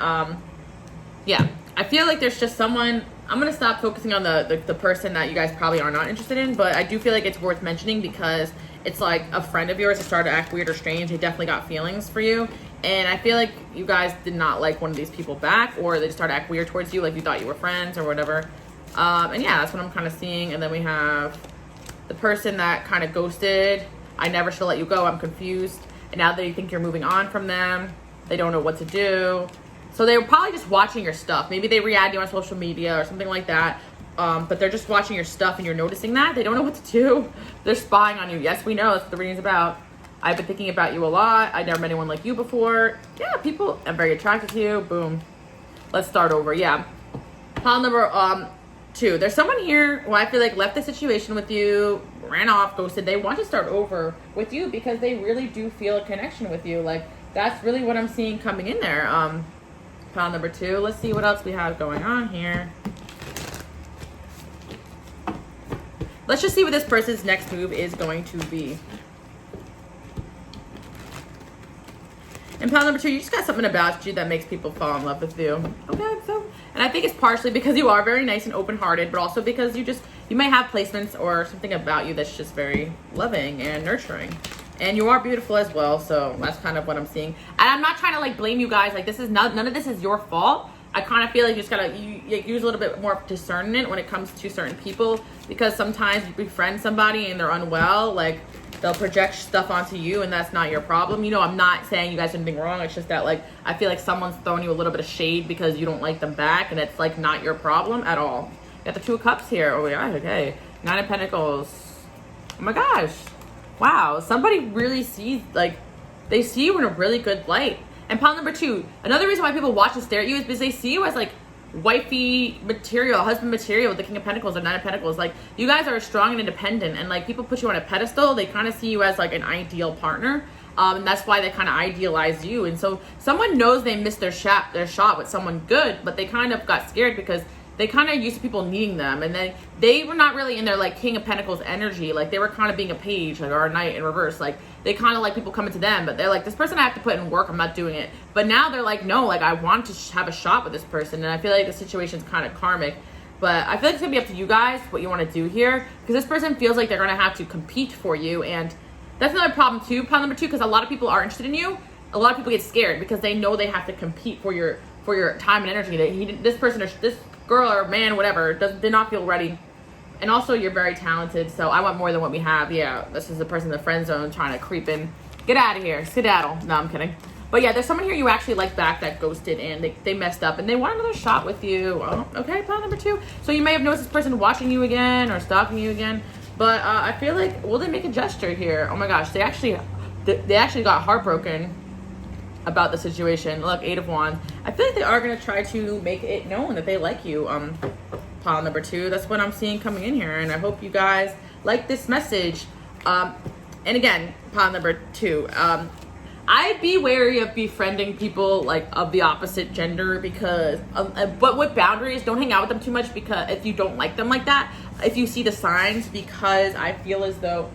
Yeah, I feel like there's just someone. I'm gonna stop focusing on the person that you guys probably are not interested in, but I do feel like it's worth mentioning because it's like a friend of yours that started to act weird or strange. They definitely got feelings for you, and I feel like you guys did not like one of these people back, or they just started to act weird towards you, like you thought you were friends or whatever. And yeah, that's what I'm kind of seeing. And then we have the person that kind of ghosted. I never should let you go. I'm confused, and now they think you're moving on from them. They don't know what to do. So they were probably just watching your stuff. Maybe they re-add you on social media or something like that. But they're just watching your stuff and you're noticing that. They don't know what to do. They're spying on you. Yes, we know. That's what the reading's about. I've been thinking about you a lot. I've never met anyone like you before. Yeah, people are very attracted to you. Boom. Let's start over. Yeah. Pile number 2. There's someone here who I feel like left the situation with you, ran off, ghosted. They want to start over with you because they really do feel a connection with you. Like, that's really what I'm seeing coming in there. Pile number 2. Let's see what else we have going on here. Let's just see what this person's next move is going to be. And pile number 2, you just got something about you that makes people fall in love with you. Okay, so, and I think it's partially because you are very nice and open-hearted, but also because you may have placements or something about you that's just very loving and nurturing. And you are beautiful as well, so that's kind of what I'm seeing. And I'm not trying to like blame you guys. Like, this is none of this is your fault. I kind of feel like you just gotta use a little bit more discernment when it comes to certain people, because sometimes you befriend somebody and they're unwell, like they'll project stuff onto you, and that's not your problem. You know, I'm not saying you guys did anything wrong. It's just that like I feel like someone's throwing you a little bit of shade because you don't like them back, and it's like not your problem at all. You got the 2 of Cups here. Oh yeah, okay. 9 of Pentacles. Oh my gosh. Wow, somebody really sees, like, they see you in a really good light. And pile number 2, another reason why people watch and stare at you is because they see you as, like, wifey material, husband material with the King of Pentacles or 9 of Pentacles. Like, you guys are strong and independent, and, like, people put you on a pedestal. They kind of see you as, like, an ideal partner. And that's why they kind of idealize you. And so someone knows they missed their shot with someone good, but they kind of got scared because they kind of used to people needing them, and then they were not really in their like King of Pentacles energy. Like, they were kind of being a page, like, or a knight in reverse. Like, they kind of like people coming to them, but they're like, this person I have to put in work, I'm not doing it. But now they're like, no, like, I want to have a shot with this person. And I feel like the situation's kind of karmic, but I feel like it's gonna be up to you guys what you want to do here, because this person feels like they're gonna have to compete for you. And that's another problem too, problem number 2, because a lot of people are interested in you. A lot of people get scared because they know they have to compete for your time and energy. This person or this girl or man, whatever, did not feel ready. And also, you're very talented, so I want more than what we have. Yeah, this is the person in the friend zone trying to creep in. Get out of here, skedaddle. No, I'm kidding. But yeah, there's someone here you actually like back that ghosted, and they messed up and they want another shot with you. Oh, okay, pile number 2. So you may have noticed this person watching you again or stalking you again, but I feel like, will they make a gesture here? Oh my gosh, they actually got heartbroken about the situation. Look, 8 of Wands. I feel like they are going to try to make it known that they like you. Pile number 2. That's what I'm seeing coming in here, and I hope you guys like this message. And again, pile number 2. I'd be wary of befriending people like of the opposite gender, because but with boundaries, don't hang out with them too much, because if you don't like them like that, if you see the signs, because I feel as though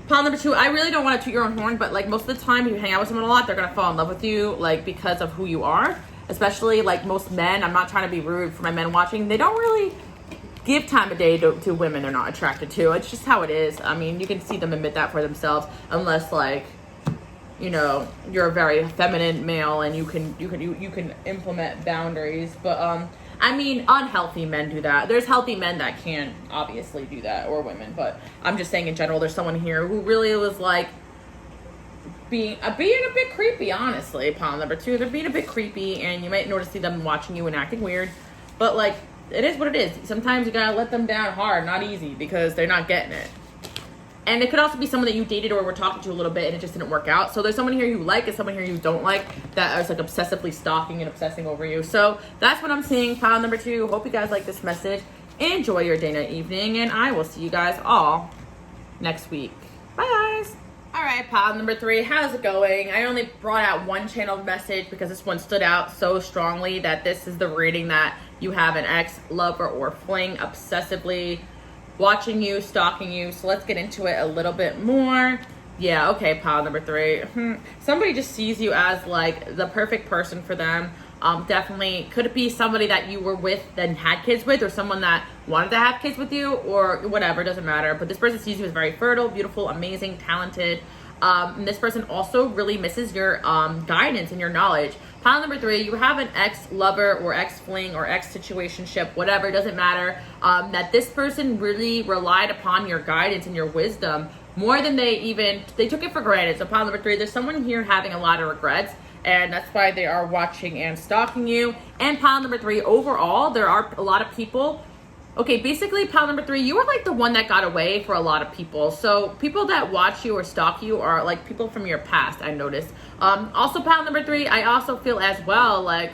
pile number 2, I really don't want to toot your own horn, but like most of the time if you hang out with someone a lot, they're gonna fall in love with you, like, because of who you are. Especially like most men, I'm not trying to be rude for my men watching, they don't really give time of day to women they're not attracted to. It's just how it is. I mean, you can see them admit that for themselves, unless like, you know, you're a very feminine male and you can implement boundaries. But I mean, unhealthy men do that. There's healthy men that can obviously do that, or women, but I'm just saying in general, there's someone here who really was like being a bit creepy, honestly. Pile number 2, they're being a bit creepy, and you might notice them watching you and acting weird, but like, it is what it is. Sometimes you gotta let them down hard, not easy, because they're not getting it. And it could also be someone that you dated or were talking to a little bit and it just didn't work out. So there's someone here you like and someone here you don't like that is like obsessively stalking and obsessing over you. So that's what I'm seeing. Pile number 2. Hope you guys like this message. Enjoy your day, night, evening, and I will see you guys all next week. Bye, guys. All right, pile number 3. How's it going? I only brought out one channeled message because this one stood out so strongly that this is the reading that you have an ex, lover, or fling obsessively watching you, stalking you. So let's get into it a little bit more. Yeah, okay, pile number 3. Somebody just sees you as like the perfect person for them. Definitely could it be somebody that you were with then had kids with, or someone that wanted to have kids with you, or whatever, doesn't matter. But this person sees you as very fertile, beautiful, amazing, talented. And this person also really misses your guidance and your knowledge. Pile number 3, you have an ex-lover or ex-fling or ex-situationship, whatever, it doesn't matter, that this person really relied upon your guidance and your wisdom more than they took it for granted. So pile number 3, there's someone here having a lot of regrets, and that's why they are watching and stalking you. And pile number 3, overall, there are a lot of people. Okay, basically, pile number 3, you are like the one that got away for a lot of people. So people that watch you or stalk you are like people from your past, I noticed. Also, pile number 3, I also feel as well, like,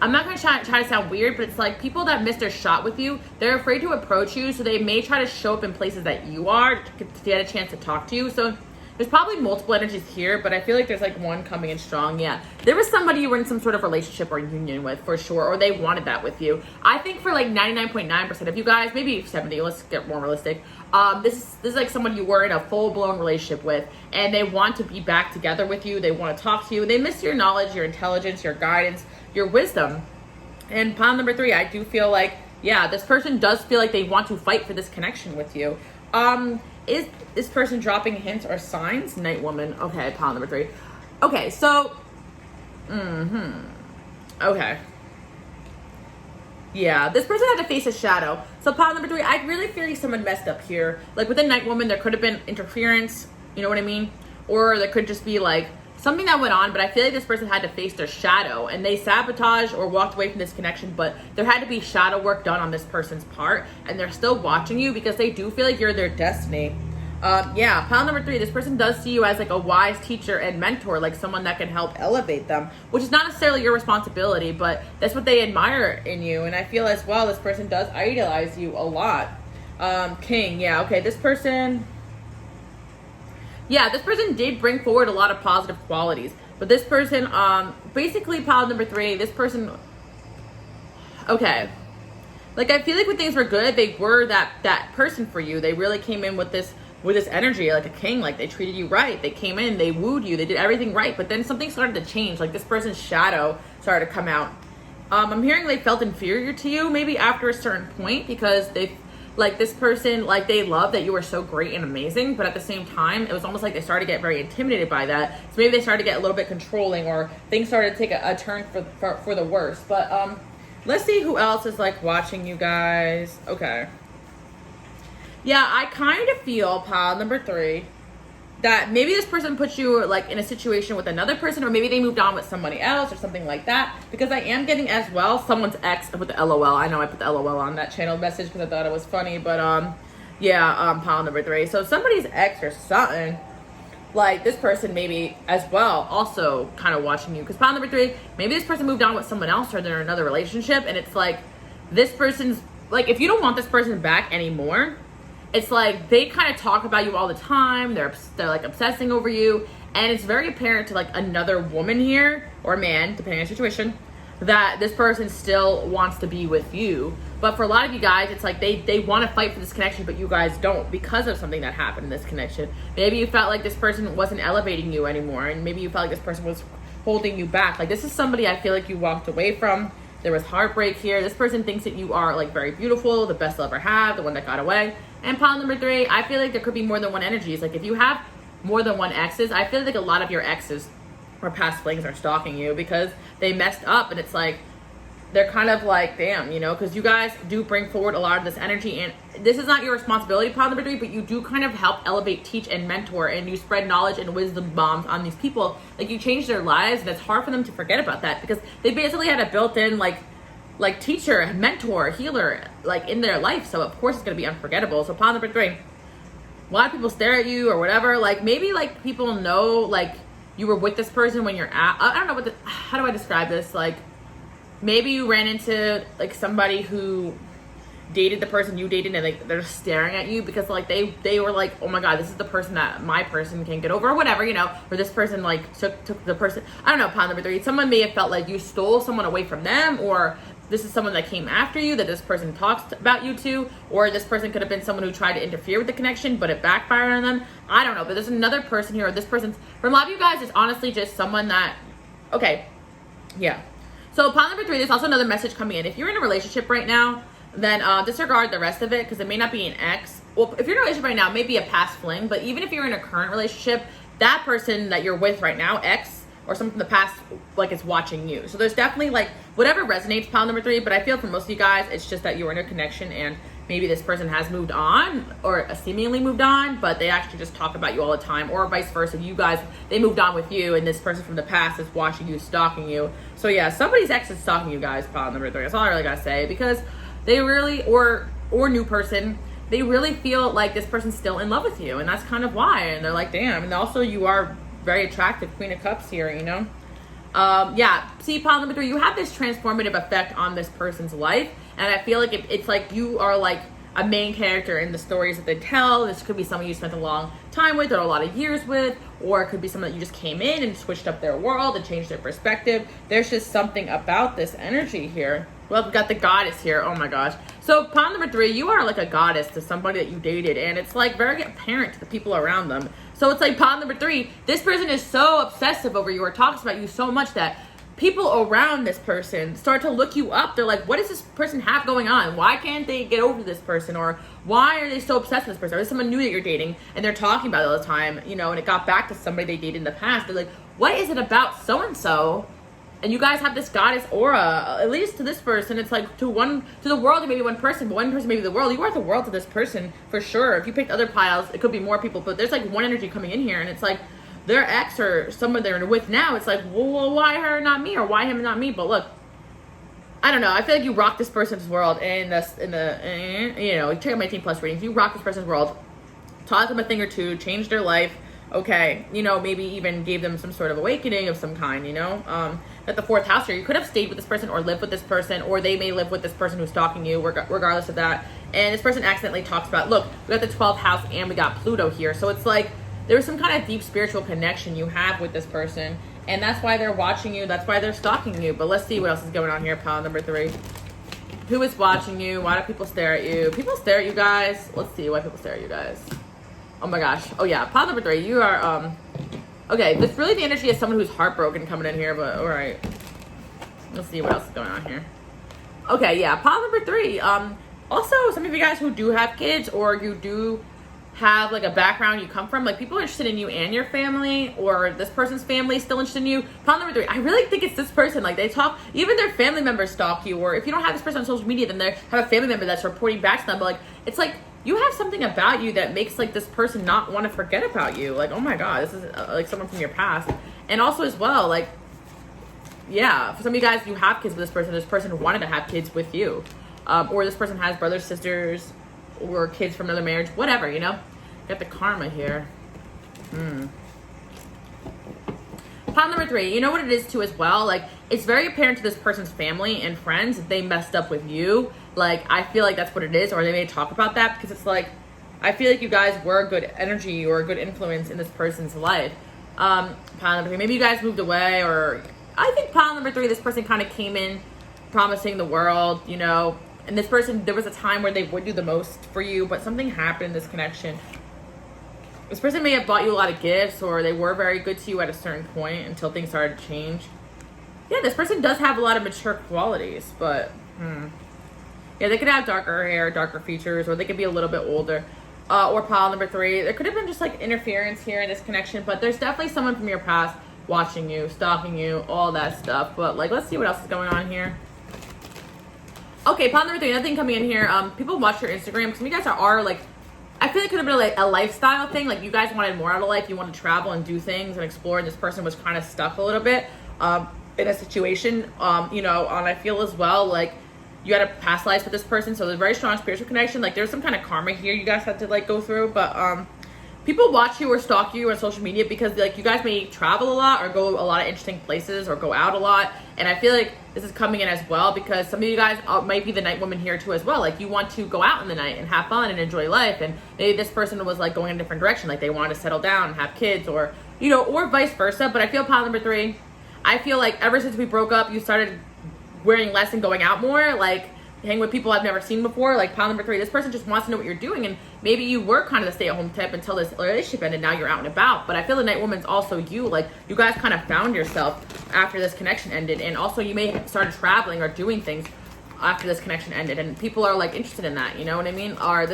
I'm not going to try to sound weird, but it's like people that missed their shot with you, they're afraid to approach you, so they may try to show up in places that you are to get a chance to talk to you. So there's probably multiple energies here, but I feel like there's like one coming in strong. Yeah, there was somebody you were in some sort of relationship or union with for sure, or they wanted that with you. I think for like 99.9% of you guys, maybe 70, let's get more realistic. This is like someone you were in a full-blown relationship with, and they want to be back together with you. They want to talk to you. They miss your knowledge, your intelligence, your guidance, your wisdom. And pile number 3, I do feel like, yeah, this person does feel like they want to fight for this connection with you. Is this person dropping hints or signs? Night woman. Okay, pile number 3. Okay, so, okay. Yeah, this person had to face a shadow. So pile number 3, I really feel like someone messed up here. Like with the night woman, there could have been interference, you know what I mean? Or there could just be like something that went on, but I feel like this person had to face their shadow and they sabotaged or walked away from this connection, but there had to be shadow work done on this person's part, and they're still watching you because they do feel like you're their destiny. Yeah, pile number 3, this person does see you as like a wise teacher and mentor, like someone that can help elevate them, which is not necessarily your responsibility, but that's what they admire in you. And I feel as well, this person does idolize you a lot. King, yeah, okay, this person... Yeah, this person did bring forward a lot of positive qualities. But this person, basically, pile number 3, this person, okay. Like, I feel like when things were good, they were that person for you. They really came in with this energy, like a king. Like, they treated you right. They came in, they wooed you, they did everything right. But then something started to change. Like, this person's shadow started to come out. I'm hearing they felt inferior to you, maybe after a certain point, because they... Like this person, like they loved that you were so great and amazing, but at the same time, it was almost like they started to get very intimidated by that. So maybe they started to get a little bit controlling, or things started to take a turn for the worse. But let's see who else is like watching you guys. Okay. Yeah, I kind of feel, pile number 3, that maybe this person put you like in a situation with another person, or maybe they moved on with somebody else or something like that, because I am getting as well someone's ex with the LOL. I know I put the LOL on that channel message because I thought it was funny, but yeah, pile number 3. So somebody's ex or something, like this person maybe as well also kind of watching you, because pile number 3, maybe this person moved on with someone else or they're in another relationship, and it's like this person's like, if you don't want this person back anymore, it's like they kind of talk about you all the time. They're like obsessing over you, and it's very apparent to like another woman here, or man, depending on the situation, that this person still wants to be with you. But for a lot of you guys, it's like they want to fight for this connection, but you guys don't, because of something that happened in this connection. Maybe you felt like this person wasn't elevating you anymore, and maybe you felt like this person was holding you back. Like this is somebody I feel like you walked away from. There was heartbreak here. This person thinks that you are like very beautiful, the best they'll ever have, the one that got away. And pile number 3, I feel like there could be more than one energies. Like if you have more than one exes, I feel like a lot of your exes or past flings are stalking you because they messed up, and it's like they're kind of like, damn, you know, because you guys do bring forward a lot of this energy, and this is not your responsibility, pile number 3, but you do kind of help elevate, teach, and mentor, and you spread knowledge and wisdom bombs on these people. Like you change their lives, and it's hard for them to forget about that because they basically had a built-in like teacher, mentor, healer, like in their life. So of course it's going to be unforgettable. So pile number 3, a lot of people stare at you or whatever. Like maybe like people know like you were with this person when you're at, I don't know how do I describe this? Like maybe you ran into like somebody who dated the person you dated, and like they're staring at you because like they were like, oh my god, this is the person that my person can't get over, or whatever, you know, or this person like took the person, I don't know, pile number 3, someone may have felt like you stole someone away from them, or this is someone that came after you that this person talks about you to, or this person could have been someone who tried to interfere with the connection, but it backfired on them. I don't know, but there's another person here, or this person's, for a lot of you guys, it's honestly just someone that Okay, yeah. So pile number 3, there's also another message coming in. If you're in a relationship right now, then disregard the rest of it, because it may not be an ex. Well, if you're in a relationship right now, it may be a past fling, but even if you're in a current relationship, that person that you're with right now, ex, or something from the past, like, it's watching you. So there's definitely, like, whatever resonates, pile number 3, but I feel for most of you guys, it's just that you're in a connection and maybe this person has moved on or seemingly moved on, but they actually just talk about you all the time, or vice versa. You guys, they moved on with you and this person from the past is watching you, stalking you. So yeah, somebody's ex is stalking you guys, pile number 3. That's all I really gotta say, because they really, or new person, they really feel like this person's still in love with you, and that's kind of why. And they're like, damn. And also, you are very attractive, Queen of Cups here, you know. Yeah, see, pile number 3, you have this transformative effect on this person's life, and I feel like it's like you are like a main character in the stories that they tell. This could be someone you spent a long time with or a lot of years with, or it could be someone that you just came in and switched up their world and changed their perspective. There's just something about this energy here. Well, we've got the goddess here. Oh my gosh. So pile number 3, you are like a goddess to somebody that you dated, and it's like very apparent to the people around them. So it's like pile number 3, this person is so obsessive over you or talks about you so much that people around this person start to look you up. They're like, what does this person have going on? Why can't they get over this person? Or why are they so obsessed with this person? Or is someone new that you're dating and they're talking about it all the time, you know, and it got back to somebody they dated in the past. They're like, what is it about so-and-so? And you guys have this goddess aura, at least to this person. It's like to the world, maybe one person, but one person, maybe the world. You are the world to this person for sure. If you picked other piles, it could be more people, but there's like one energy coming in here, and it's like their ex or someone they're with now. It's like, well, why her, not me, or why him, not me? But look, I don't know. I feel like you rock this person's world, and you know, check out my 18+ readings. You rock this person's world, taught them a thing or two, changed their life. Okay, you know, maybe even gave them some sort of awakening of some kind, you know. At the 4th house here, you could have stayed with this person or lived with this person, or they may live with this person who's stalking you, regardless of that. And this person accidentally talks about, look, we got the 12th house and we got Pluto here. So it's like there's some kind of deep spiritual connection you have with this person, and that's why they're watching you. That's why they're stalking you. But let's see what else is going on here, pile number 3. Who is watching you? Why do people stare at you? People stare at you guys. Let's see why people stare at you guys. Oh my gosh. Oh yeah, pile number 3. You are okay, this really the energy of someone who's heartbroken coming in here, but all right. Let's see what else is going on here. Okay, yeah, pile number 3. Also, some of you guys who do have kids, or you do have like a background you come from, like people are interested in you and your family, or this person's family is still interested in you. Pile number 3, I really think it's this person. Like they talk, even their family members stalk you, or if you don't have this person on social media, then they have a family member that's reporting back to them. But like, it's like you have something about you that makes like this person not want to forget about you. Like, oh my god, this is like someone from your past. And also as well, like, yeah, for some of you guys, you have kids with this person wanted to have kids with you, or this person has brothers, sisters, or kids from another marriage, whatever, you know. Got the karma here. Pile number 3, you know what it is too as well, like it's very apparent to this person's family and friends that they messed up with you. Like I feel like that's what it is, or they may talk about that, because it's like I feel like you guys were a good energy or a good influence in this person's life. Pile number 3, maybe you guys moved away, or I think pile number 3, this person kind of came in promising the world, you know, and this person, there was a time where they would do the most for you, but something happened in this connection. This person may have bought you a lot of gifts, or they were very good to you at a certain point until things started to change. Yeah, this person does have a lot of mature qualities, but yeah, they could have darker hair, darker features, or they could be a little bit older. Or pile number 3, there could have been just like interference here in this connection, but there's definitely someone from your past watching you, stalking you, all that stuff. But like, let's see what else is going on here. Okay, pile number 3, nothing coming in here. People watch your Instagram. Some of you guys are like, I feel it could have been like a lifestyle thing. Like you guys wanted more out of life. You wanted to travel and do things and explore. And this person was kind of stuck a little bit in a situation, you know, and I feel as well like you had a past life with this person. So there's a very strong spiritual connection. Like there's some kind of karma here you guys had to like go through. But people watch you or stalk you on social media because like you guys may travel a lot or go a lot of interesting places or go out a lot. And I feel like this is coming in as well because some of you guys might be the night woman here too as well. Like you want to go out in the night and have fun and enjoy life. And maybe this person was like going in a different direction. Like they wanted to settle down and have kids, or, you know, or vice versa. But I feel pile number 3, I feel like ever since we broke up, you started wearing less and going out more. Like hang with people I've never seen before. Like pile number 3, this person just wants to know what you're doing, and maybe you were kind of the stay-at-home type until this relationship ended. Now you're out and about. But I feel the night woman's also you. Like you guys kind of found yourself. after this connection ended. And also you may have started traveling or doing things after this connection ended, and people are like interested in that, you know what I mean? Or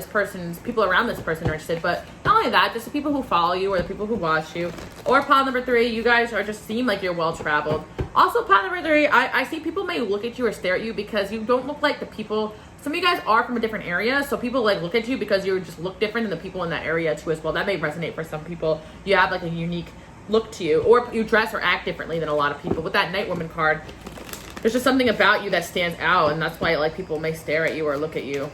people around this person are interested. But not only that, just the people who follow you or the people who watch you. Or pile number 3, you guys are just seem like you're well traveled. Also, pile number 3, I see people may look at you or stare at you because you don't look like the people. Some of you guys are from a different area, so people like look at you because you just look different than the people in that area too as well. That may resonate for some people. You have like a unique look to you, or you dress or act differently than a lot of people. With that Night Woman card, there's just something about you that stands out, and that's why like people may stare at you or look at you.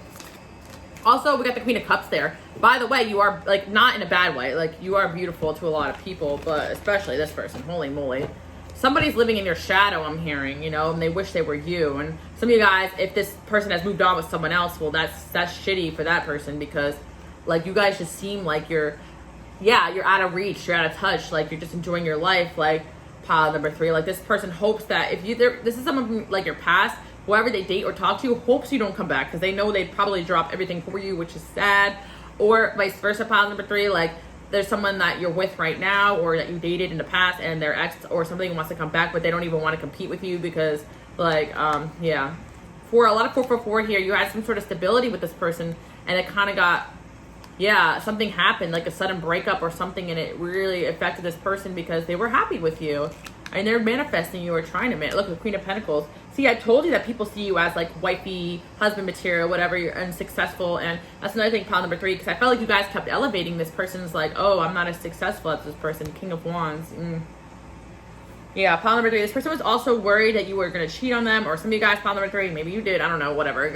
Also, we got the Queen of Cups there. By the way, you are like not in a bad way. Like you are beautiful to a lot of people, but especially this person. Holy moly. Somebody's living in your shadow, I'm hearing, you know, and they wish they were you. And some of you guys, if this person has moved on with someone else, well, that's shitty for that person, because like you guys just seem like you're out of reach, you're out of touch, like you're just enjoying your life. Like pile number 3, like this person hopes that this is someone from like your past, whoever they date or talk to hopes you don't come back because they know they'd probably drop everything for you, which is sad. Or vice versa, pile number 3, like there's someone that you're with right now or that you dated in the past and their ex or something wants to come back, but they don't even want to compete with you because like for a lot of 444 here, you had some sort of stability with this person, and it kind of got something happened, like a sudden breakup or something, and it really affected this person because they were happy with you and they're manifesting you or trying to look, the Queen of Pentacles. See, I told you that people see you as like wifey, husband material, whatever, you're unsuccessful. And that's another thing, pile number 3, because I felt like you guys kept elevating this person's like, oh, I'm not as successful as this person. King of Wands. Yeah, pile number 3, this person was also worried that you were going to cheat on them, or some of you guys, pile number 3, maybe you did, I don't know, whatever.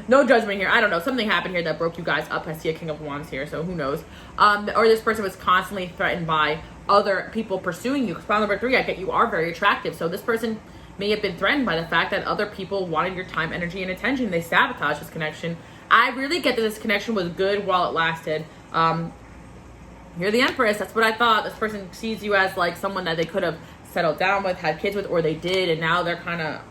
No judgment here, I don't know, something happened here that broke you guys up. I see a King of Wands here, so who knows. Or this person was constantly threatened by other people pursuing you, because pile number 3, I get you are very attractive, so this person may have been threatened by the fact that other people wanted your time, energy, and attention. They sabotaged this connection. I really get that this connection was good while it lasted. You're the Empress, that's what I thought. This person sees you as like someone that they could have settled down with, had kids with, or they did, and now they're kind of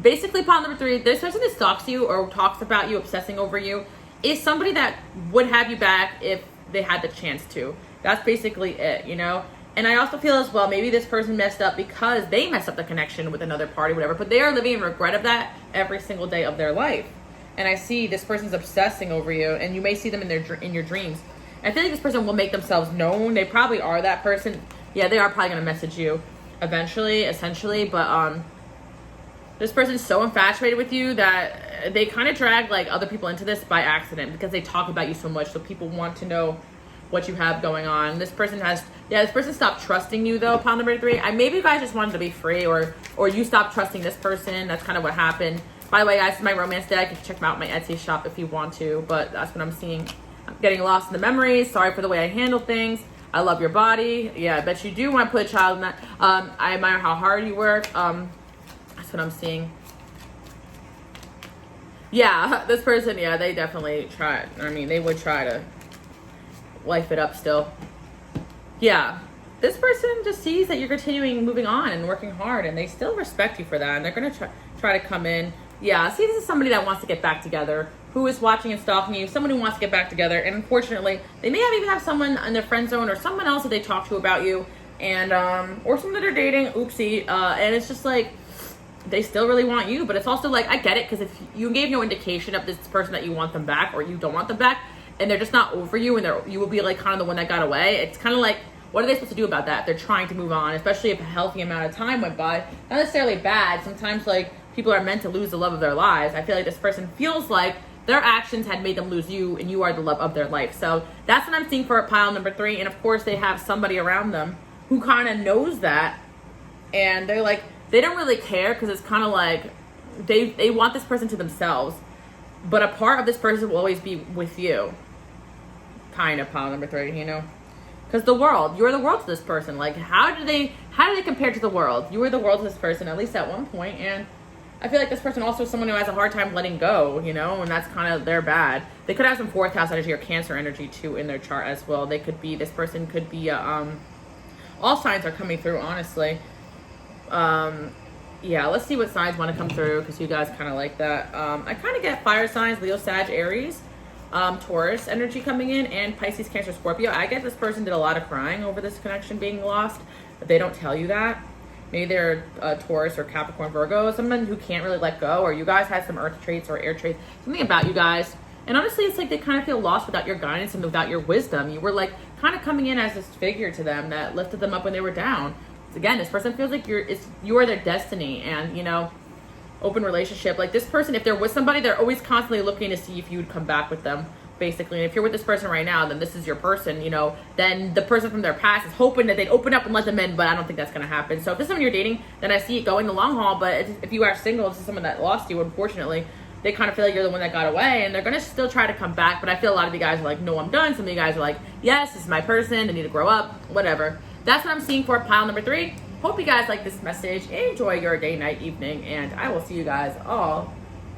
basically pile number 3. This person that stalks you or talks about you, obsessing over you, is somebody that would have you back if they had the chance to. That's basically it, you know. And I also feel as well, maybe this person messed up because they messed up the connection with another party, whatever, but they are living in regret of that every single day of their life. And I see this person's obsessing over you, and you may see them in your dreams. I feel like this person will make themselves known. They probably are that person. Yeah, they are probably going to message you eventually, essentially, but this person's so infatuated with you that they kind of drag like other people into this by accident because they talk about you so much, so people want to know what you have going on. This person stopped trusting you though, pile number 3. Maybe you guys just wanted to be free, or you stopped trusting this person. That's kind of what happened. By the way, guys, this is my romance deck. You can check them out in my Etsy shop if you want to, but that's what I'm seeing. I'm getting lost in the memories. Sorry for the way I handle things. I love your body. Yeah, I bet you do want to put a child in that. I admire how hard you work. That's what I'm seeing. Yeah, this person, yeah, they definitely try. I mean, they would try to life it up still. Yeah, this person just sees that you're continuing moving on and working hard, and they still respect you for that, and they're going to try to come in. Yeah, see, this is somebody that wants to get back together, who is watching and stalking you, someone who wants to get back together, and unfortunately, they may even have someone in their friend zone or someone else that they talk to about you, and or someone that they're dating, oopsie, and it's just like, they still really want you, but it's also like, I get it, because if you gave no indication of this person that you want them back or you don't want them back, and they're just not over you, and you will be like kind of the one that got away, it's kind of like, what are they supposed to do about that? They're trying to move on, especially if a healthy amount of time went by. Not necessarily bad. Sometimes like people are meant to lose the love of their lives. I feel like this person feels like their actions had made them lose you, and you are the love of their life. So that's what I'm seeing for pile number 3. And of course they have somebody around them who kind of knows that, and they're like, they don't really care, because it's kind of like they want this person to themselves, but a part of this person will always be with you. Kind of pile number 3, you know, because you're the world to this person. Like, how do they compare to the world? You were the world to this person, at least at one point. And I feel like this person also is someone who has a hard time letting go, you know, and that's kind of their bad. They could have some 4th house energy or Cancer energy too in their chart as well. They could be, this person could be all signs are coming through, honestly. Yeah, let's see what signs want to come through, because you guys kind of like that. I kind of get fire signs, Leo, Sag, Aries, Taurus energy coming in, and Pisces, Cancer, Scorpio. I get this person did a lot of crying over this connection being lost, but they don't tell you that. Maybe they're Taurus or Capricorn, Virgo, someone who can't really let go, or you guys have some earth traits or air traits, something about you guys. And honestly, it's like they kind of feel lost without your guidance and without your wisdom. You were like kind of coming in as this figure to them that lifted them up when they were down. Again, this person feels like you are their destiny, and you know, open relationship. Like this person, if they're with somebody, they're always constantly looking to see if you would come back with them. Basically, and if you're with this person right now, then this is your person, you know, then the person from their past is hoping that they'd open up and let them in, but I don't think that's going to happen. So if this is someone you're dating, then I see it going the long haul. But if you are single, this is someone that lost you, unfortunately, they kind of feel like you're the one that got away, and they're going to still try to come back. But I feel a lot of you guys are like, no, I'm done. Some of you guys are like, yes, this is my person, they need to grow up, whatever. That's what I'm seeing for pile number 3. Hope you guys like this message. Enjoy your day, night, evening, and I will see you guys all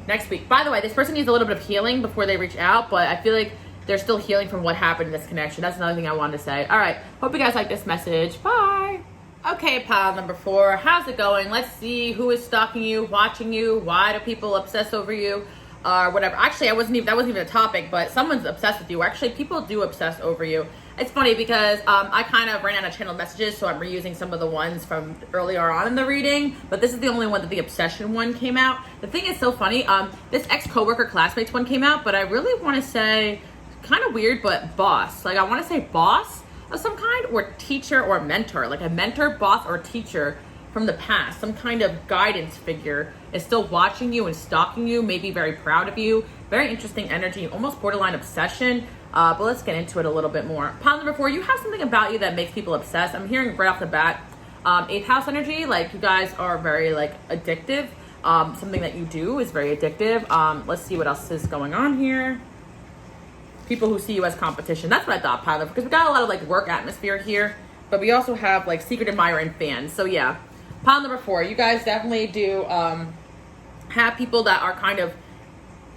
next week. By the way, this person needs a little bit of healing before they reach out, but I feel like they're still healing from what happened in this connection. That's another thing I wanted to say. All right. Hope you guys like this message. Bye. Okay, pile number 4. How's it going? Let's see who is stalking you, watching you. Why do people obsess over you? Or whatever. Actually, that wasn't even a topic, but someone's obsessed with you. Actually, people do obsess over you. It's funny because I kind of ran out of channel messages, so I'm reusing some of the ones from earlier on in the reading, but this is the only one that the obsession one came out. The thing is so funny. This ex-coworker classmates one came out, but I really want to say kind of weird, but boss. Like I want to say boss of some kind, or teacher or mentor, like a mentor, boss, or teacher from the past. Some kind of guidance figure is still watching you and stalking you, maybe very proud of you. Very interesting energy, almost borderline obsession. But let's get into it a little bit more. Pile number 4, you have something about you that makes people obsessed. I'm hearing right off the bat, 8th house energy, like you guys are very like addictive. Something that you do is very addictive. Let's see what else is going on here. People who see you as competition. That's what I thought, pile, because we got a lot of like work atmosphere here, but we also have like secret admirer and fans. So yeah, pile number 4, you guys definitely do have people that are kind of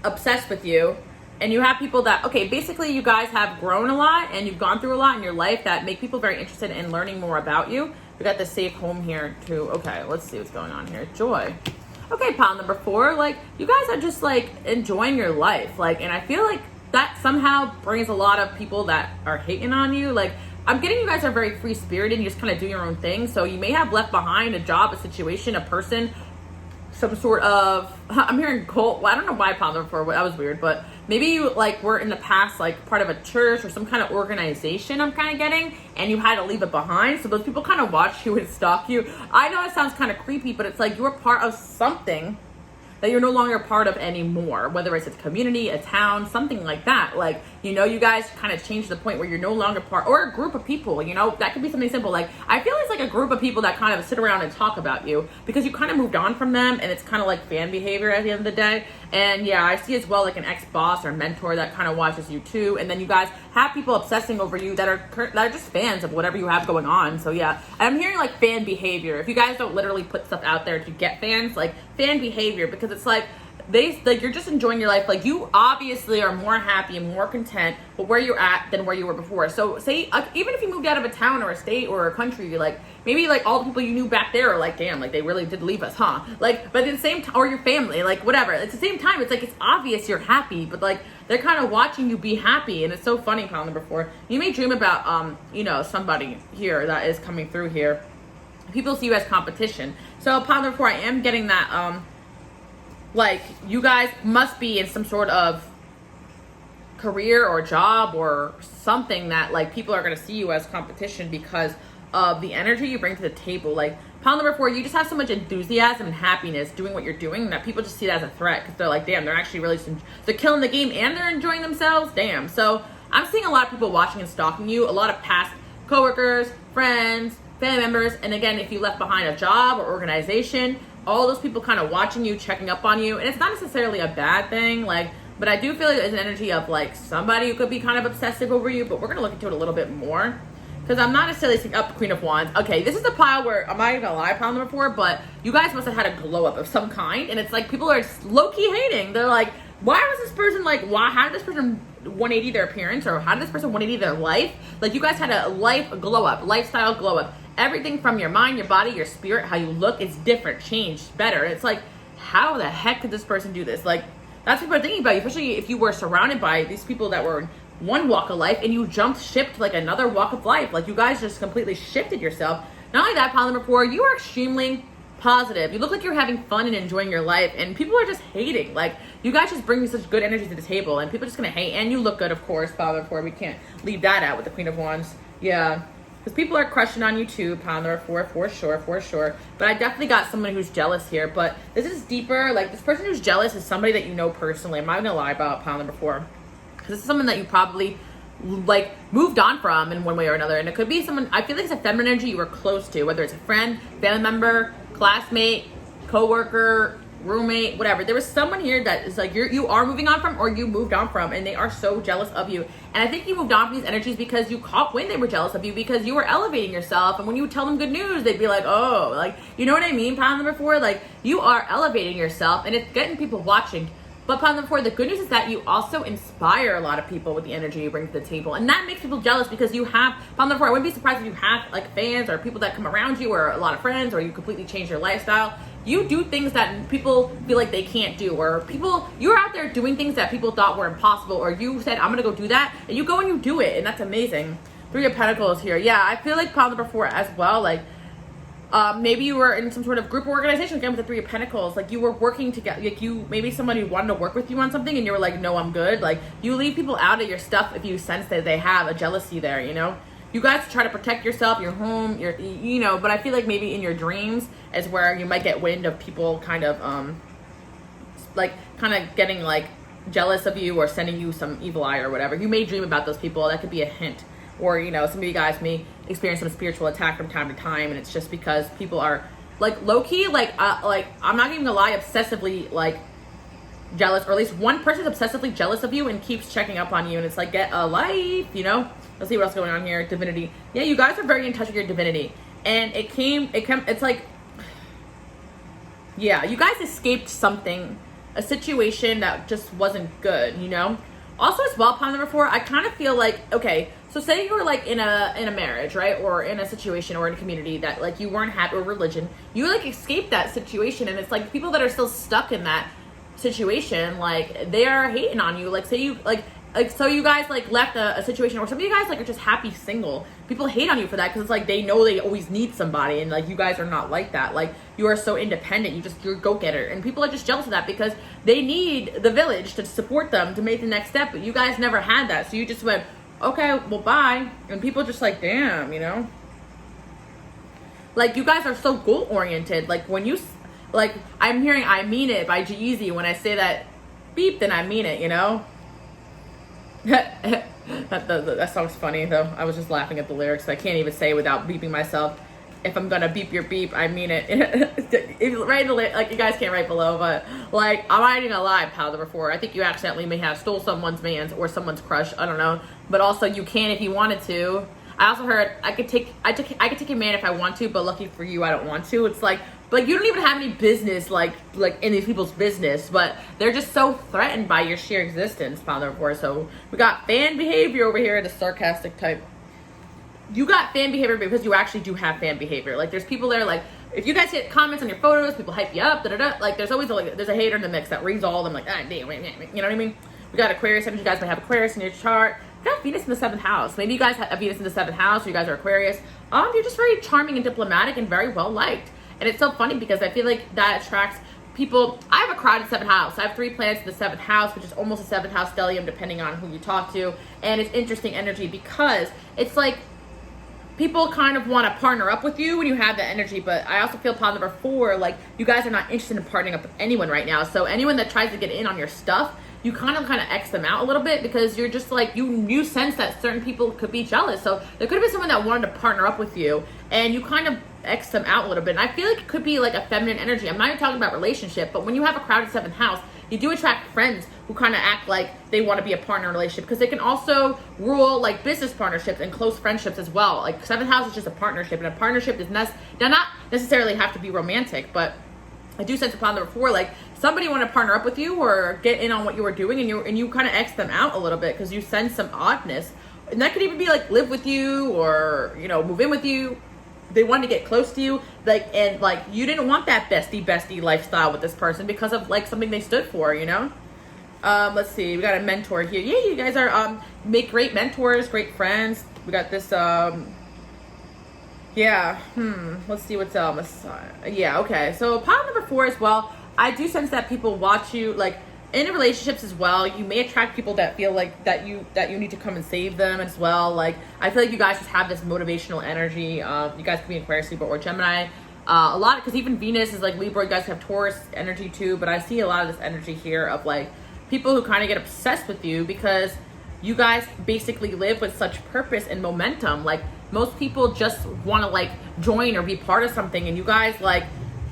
obsessed with you, and you have people that, okay, basically you guys have grown a lot and you've gone through a lot in your life that make people very interested in learning more about you. We got the safe home here too. Okay, let's see what's going on here. Joy. Okay, pile number 4, like you guys are just like enjoying your life, like, and I feel like that somehow brings a lot of people that are hating on you. Like I'm getting you guys are very free spirited and you just kind of do your own thing. So you may have left behind a job, a situation, a person, some sort of, I'm hearing cult. Well, I don't know why I found them for, that was weird, but maybe you like were in the past like part of a church or some kind of organization I'm kind of getting, and you had to leave it behind. So those people kind of watch you and stalk you. I know it sounds kind of creepy, but it's like you're part of something that you're no longer a part of anymore, whether it's a community, a town, something like that. Like, you know, you guys kind of change to the point where you're no longer part, or a group of people, you know, that could be something simple. Like, I feel it's like a group of people that kind of sit around and talk about you because you kind of moved on from them, and it's kind of like fan behavior at the end of the day. And yeah, I see as well like an ex-boss or mentor that kind of watches you too. And then you guys have people obsessing over you that are just fans of whatever you have going on. So yeah, and I'm hearing like fan behavior. If you guys don't literally put stuff out there to get fans, like fan behavior, because it's like you're just enjoying your life. Like you obviously are more happy and more content with where you're at than where you were before. So say even if you moved out of a town or a state or a country, you're like, maybe like all the people you knew back there are like, damn, like they really did leave us, huh? Like, but at the same time, or your family, like whatever. At the same time, it's like it's obvious you're happy, but like they're kind of watching you be happy, and it's so funny. Pile number 4, you may dream about you know, somebody here that is coming through here. People see you as competition. So pile number 4, I am getting that like you guys must be in some sort of career or job or something that like people are going to see you as competition because of the energy you bring to the table. Like pile number 4, you just have so much enthusiasm and happiness doing what you're doing that people just see it as a threat because they're like, damn, they're actually really they're killing the game and they're enjoying themselves. Damn. So I'm seeing a lot of people watching and stalking you, a lot of past coworkers, friends, family members, and again, if you left behind a job or organization, all those people kind of watching you, checking up on you. And it's not necessarily a bad thing, like, but I do feel like there's an energy of like somebody who could be kind of obsessive over you, but we're going to look into it a little bit more because I'm not necessarily seeing up Queen of Wands. Okay, this is the pile where, I'm not even gonna lie, pile number 4, but you guys must have had a glow up of some kind, and it's like people are low-key hating. They're like, why was this person like, how did this person 180 their appearance, or how did this person 180 their life? Like you guys had a life glow up, lifestyle glow up. Everything from your mind, your body, your spirit, how you look is different, changed, better. It's like, how the heck could this person do this? Like, that's what people are thinking about you, especially if you were surrounded by these people that were in one walk of life and you jumped ship to like another walk of life. Like you guys just completely shifted yourself Not only that, pile number 4, you are extremely positive. You look like you're having fun and enjoying your life, and people are just hating. Like, you guys just bring such good energy to the table, and people are just gonna hate. And you look good, of course, pile number 4. We can't leave that out with the Queen of Wands. Yeah, because people are crushing on you too, pile number 4, for sure. But I definitely got someone who's jealous here. But this is deeper. Like, this person who's jealous is somebody that you know personally. I'm not gonna lie about pile number 4, because this is someone that you probably like moved on from in one way or another. And it could be someone, I feel like it's a feminine energy you were close to, whether it's a friend, family member, classmate, co-worker, roommate, whatever. There was someone here that is like you are moving on from, or you moved on from, and they are so jealous of you. And I think you moved on from these energies because you caught when they were jealous of you, because you were elevating yourself. And when you would tell them good news, they'd be like, oh, like, you know what I mean, pile number 4? Like, you are elevating yourself, and it's getting people watching. But pile number 4, the good news is that you also inspire a lot of people with the energy you bring to the table. And that makes people jealous, because you have, pile number 4, I wouldn't be surprised if you have like fans or people that come around you, or a lot of friends, or you completely change your lifestyle. You do things that people feel like they can't do, or you're out there doing things that people thought were impossible, or you said, I'm gonna go do that, and you go and you do it, and that's amazing. 3 of Pentacles here. Yeah, I feel like pile number 4 as well, like, maybe you were in some sort of group or organization, again with the 3 of Pentacles, like you were working together, like maybe somebody wanted to work with you on something, and you were like, no, I'm good. Like, you leave people out of your stuff if you sense that they have a jealousy there, you know? You guys try to protect yourself, your home, you know, but I feel like maybe in your dreams is where you might get wind of people kind of, getting like jealous of you, or sending you some evil eye or whatever. You may dream about those people. That could be a hint. Or, you know, some of you guys may experience some spiritual attack from time to time, and it's just because people are like low-key, like I'm not even gonna lie, obsessively like jealous, or at least one person's obsessively jealous of you and keeps checking up on you, and it's like, get a life, you know? Let's see what else is going on here. Divinity. Yeah, you guys are very in touch with your divinity, and it's like, yeah, you guys escaped something, a situation that just wasn't good, you know? Also, as well, pile number 4, I kind of feel like, okay, so say you were like in a marriage, right, or in a situation or in a community that like you weren't happy, or religion, you like escaped that situation, and it's like people that are still stuck in that situation, like they are hating on you. Like, say you like so you guys like left a situation, or some of you guys like are just happy single. People hate on you for that, because it's like they know they always need somebody, and like you guys are not like that. Like, you are so independent, you're a go-getter, and people are just jealous of that because they need the village to support them to make the next step, but you guys never had that, so you just went, okay, well, bye. And people just like, damn, you know? Like, you guys are so goal-oriented. Like, when you, like, I'm hearing I mean it by G-Eazy. When I say that beep, then I mean it, you know? that song's funny, though. I was just laughing at the lyrics. I can't even say it without beeping myself. If I'm gonna beep your beep, I mean it. Right in the, like, you guys can't write below, but like, I'm not even gonna lie, pile number 4. I think you accidentally may have stole someone's man's or someone's crush. I don't know, but also you can if you wanted to. I also heard I could take your man if I want to, but lucky for you, I don't want to. It's like you don't even have any business like in these people's business, but they're just so threatened by your sheer existence, pile number 4. So we got fan behavior over here, the sarcastic type. You got fan behavior because you actually do have fan behavior. Like, there's people there, like, if you guys get comments on your photos, people hype you up, like, there's always there's a hater in the mix that reads all of them, like, ah, damn, you know what I mean? We got Aquarius, some of you guys might have Aquarius in your chart. You got Venus in the 7th house. Maybe you guys have Venus in the 7th house, or you guys are Aquarius. You're just very charming and diplomatic and very well liked. And it's so funny because I feel like that attracts people. I have a crowded 7th house. I have 3 planets in the 7th house, which is almost a 7th house stellium, depending on who you talk to. And it's interesting energy because it's like, people kind of want to partner up with you when you have that energy, but I also feel pile number 4, like, you guys are not interested in partnering up with anyone right now. So anyone that tries to get in on your stuff, you kind of X them out a little bit, because you're just like, you sense that certain people could be jealous. So there could have been someone that wanted to partner up with you, and you kind of X them out a little bit. And I feel like it could be like a feminine energy. I'm not even talking about relationship, but when you have a crowded 7th house, you do attract friends who kind of act like they want to be a partner in a relationship, because they can also rule like business partnerships and close friendships as well. Like, 7th house is just a partnership, and a partnership does not necessarily have to be romantic, but I do sense upon number 4, like, somebody want to partner up with you or get in on what you were doing, and you kind of X them out a little bit because you sense some oddness. And that could even be like live with you, or, you know, move in with you. They wanted to get close to you, like, and like, you didn't want that bestie lifestyle with this person because of like something they stood for, you know? Let's see, we got a mentor here. Yeah, you guys are make great mentors, great friends. We got this Yeah, let's see what's else. Yeah, okay. So pile number 4 as well. I do sense that people watch you, like, in relationships as well. You may attract people that feel like that you need to come and save them as well. Like, I feel like you guys just have this motivational energy. You guys could be Aquarius, Libra, or Gemini. A lot, because even Venus is like Libra. You guys have Taurus energy too, but I see a lot of this energy here of like people who kind of get obsessed with you because you guys basically live with such purpose and momentum. Like, most people just want to like join or be part of something, and you guys like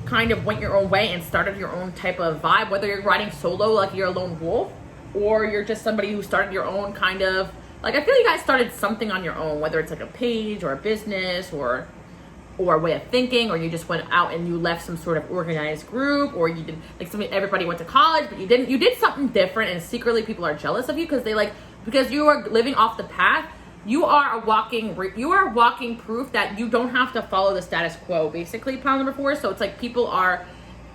kind of went your own way and started your own type of vibe, whether you're riding solo like you're a lone wolf, or you're just somebody who started your own kind of, like, I feel you guys started something on your own, whether it's like a page or a business or a way of thinking, or you just went out and you left some sort of organized group, or you did like something, everybody went to college but you didn't, you did something different, and secretly people are jealous of you because they like, because you are living off the path. You are walking proof that you don't have to follow the status quo, basically, pile number 4. So it's like people are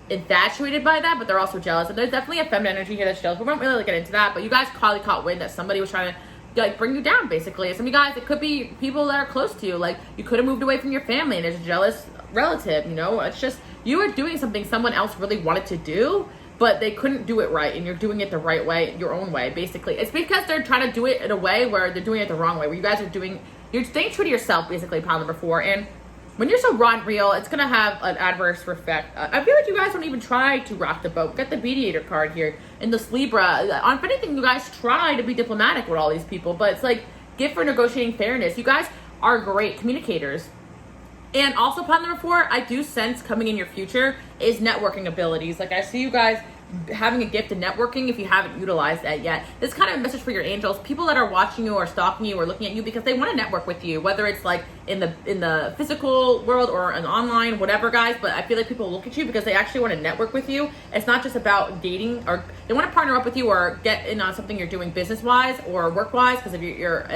infatuated by that, but they're also jealous. And there's definitely a feminine energy here that's jealous. We won't really get into that, but you guys probably caught wind that somebody was trying to like bring you down, basically. Some of you guys, it could be people that are close to you. Like, you could have moved away from your family and there's a jealous relative, you know? It's just, you are doing something someone else really wanted to do, but they couldn't do it right, and you're doing it the right way, your own way, basically. It's because they're trying to do it in a way where they're doing it the wrong way, where you guys are doing, you're staying true to yourself, basically, pile number 4. And when you're so raw and real, it's gonna have an adverse effect. I feel like you guys don't even try to rock the boat. Get the mediator card here in this Libra. If anything, you guys try to be diplomatic with all these people, but it's like, gift for negotiating fairness. You guys are great communicators. And also, pile number 4, I do sense coming in your future is networking abilities. Like, I see you guys having a gift of networking if you haven't utilized that yet. This kind of a message for your angels, people that are watching you or stalking you or looking at you because they want to network with you, whether it's like in the physical world or an online, whatever, guys. But I feel like people look at you because they actually want to network with you. It's not just about dating, or they want to partner up with you or get in on something you're doing business wise or work wise, because if you're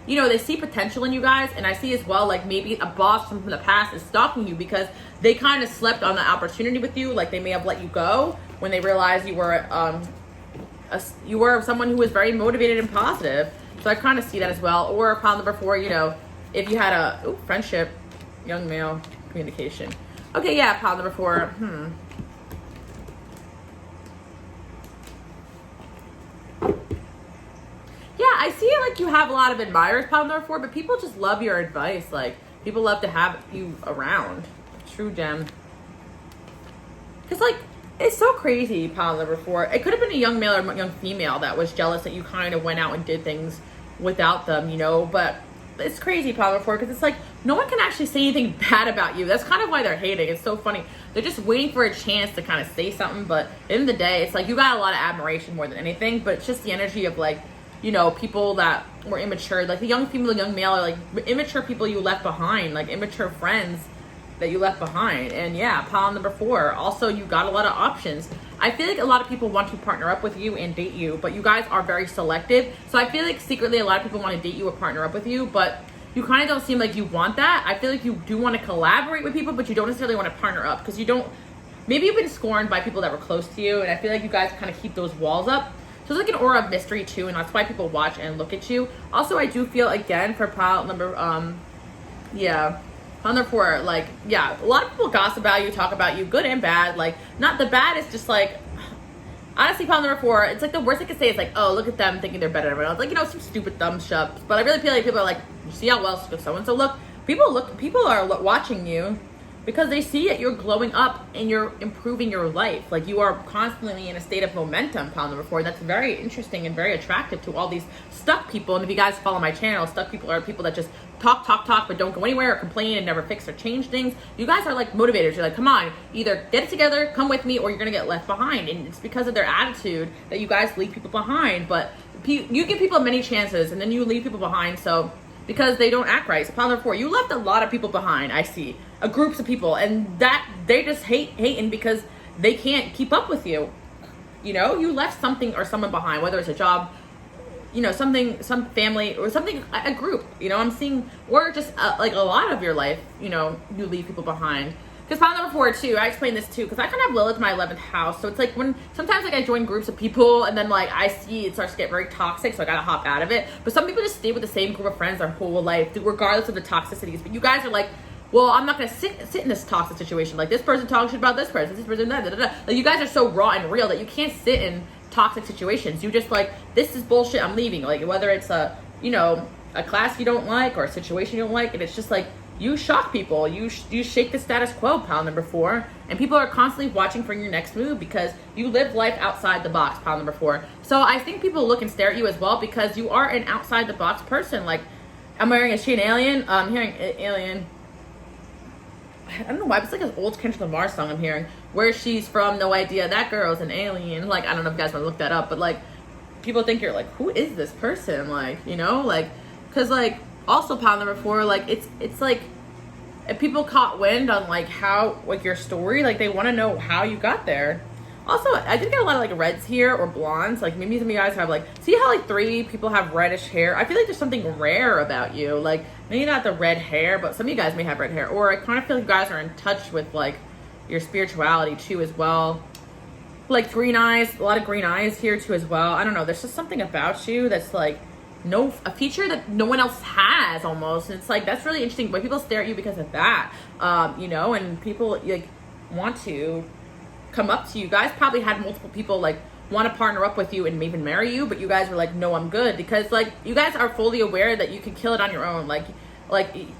you know, they see potential in you guys. And I see as well, like, maybe a boss from the past is stalking you because they kind of slept on the opportunity with you. Like, they may have let you go when they realized you were someone who was very motivated and positive. So I kind of see that as well. Or pile number 4, you know, if you had a friendship, young male communication. Okay, yeah, pile number 4. Yeah, I see it like you have a lot of admirers, pile number 4, but people just love your advice. Like, people love to have you around. True gem. Because, like, it's so crazy, pile number 4. It could have been a young male or young female that was jealous that you kind of went out and did things without them, you know? But it's crazy, pile number 4, because it's like, no one can actually say anything bad about you. That's kind of why they're hating. It's so funny. They're just waiting for a chance to kind of say something, but at the end of the day, it's like you got a lot of admiration more than anything, but it's just the energy of, like, you know, people that were immature, like the young female, young male, are like immature people you left behind, like immature friends that you left behind. And yeah, pile number 4, also you got a lot of options. I feel like a lot of people want to partner up with you and date you, but you guys are very selective. So I feel like secretly a lot of people want to date you or partner up with you, but you kind of don't seem like you want that. I feel like you do want to collaborate with people, but you don't necessarily want to partner up because you don't, maybe you've been scorned by people that were close to you, and I feel like you guys kind of keep those walls up. So it's like an aura of mystery too, and that's why people watch and look at you. Also, I do feel, again, for pile number, pile number 4, like, yeah, a lot of people gossip about you, talk about you, good and bad. Like, not the bad is just like, honestly, pile number 4, it's like the worst I could say is like, oh, look at them thinking they're better than everyone else. Like, you know, some stupid dumb stuff. But I really feel like people are like, you see how well so-and-so look? People are watching you because they see it, you're glowing up and you're improving your life. Like, you are constantly in a state of momentum, pile number 4. That's very interesting and very attractive to all these stuck people. And if you guys follow my channel, stuck people are people that just talk, but don't go anywhere, or complain and never fix or change things. You guys are like motivators. You're like, come on, either get it together, come with me, or you're gonna get left behind. And it's because of their attitude that you guys leave people behind. But you give people many chances and then you leave people behind. So because they don't act right. So pile number 4, you left a lot of people behind. I see groups of people, and that they just hating because they can't keep up with you. You know, you left something or someone behind, whether it's a job, you know, something, some family, or something, a group, you know, I'm seeing, or just like a lot of your life, you know, you leave people behind. Because pile number 4 too, I explained this too, because I kind of have Lilith in my 11th house. So it's like when sometimes like I join groups of people and then like I see it starts to get very toxic, so I gotta hop out of it. But some people just stay with the same group of friends their whole life, regardless of the toxicities. But you guys are like well, I'm not gonna sit in this toxic situation. Like, this person talks shit about this person, da, da, da, da. Like, you guys are so raw and real that you can't sit in toxic situations. You just like, this is bullshit, I'm leaving. Like, whether it's a, you know, a class you don't like or a situation you don't like, and it's just like, you shock people. You shake the status quo, pile number 4, and people are constantly watching for your next move because you live life outside the box, pile number 4. So I think people look and stare at you as well because you are an outside the box person. Like, I'm wearing a Shane Alien. I'm hearing Alien. I don't know why, but it's like an old Kendrick Lamar song I'm hearing. Where she's from, no idea. That girl's an alien. Like, I don't know if you guys want to look that up, but like, people think you're like, who is this person? Like, you know, like, because like, also pile number 4, like, it's like, if people caught wind on like how, like, your story, like, they want to know how you got there. Also, I did get a lot of like reds here or blondes. Like, maybe some of you guys have like, see how like 3 people have reddish hair? I feel like there's something rare about you. Like, maybe not the red hair, but some of you guys may have red hair. Or I kind of feel like you guys are in touch with like your spirituality too as well. Like green eyes, a lot of green eyes here too as well. I don't know, there's just something about you that's like a feature that no one else has almost. And it's like, that's really interesting. But people stare at you because of that, you know, and people like want to come up to you. Guys probably had multiple people like want to partner up with you and even marry you, but you guys were like, no, I'm good, because like you guys are fully aware that you can kill it on your own. Like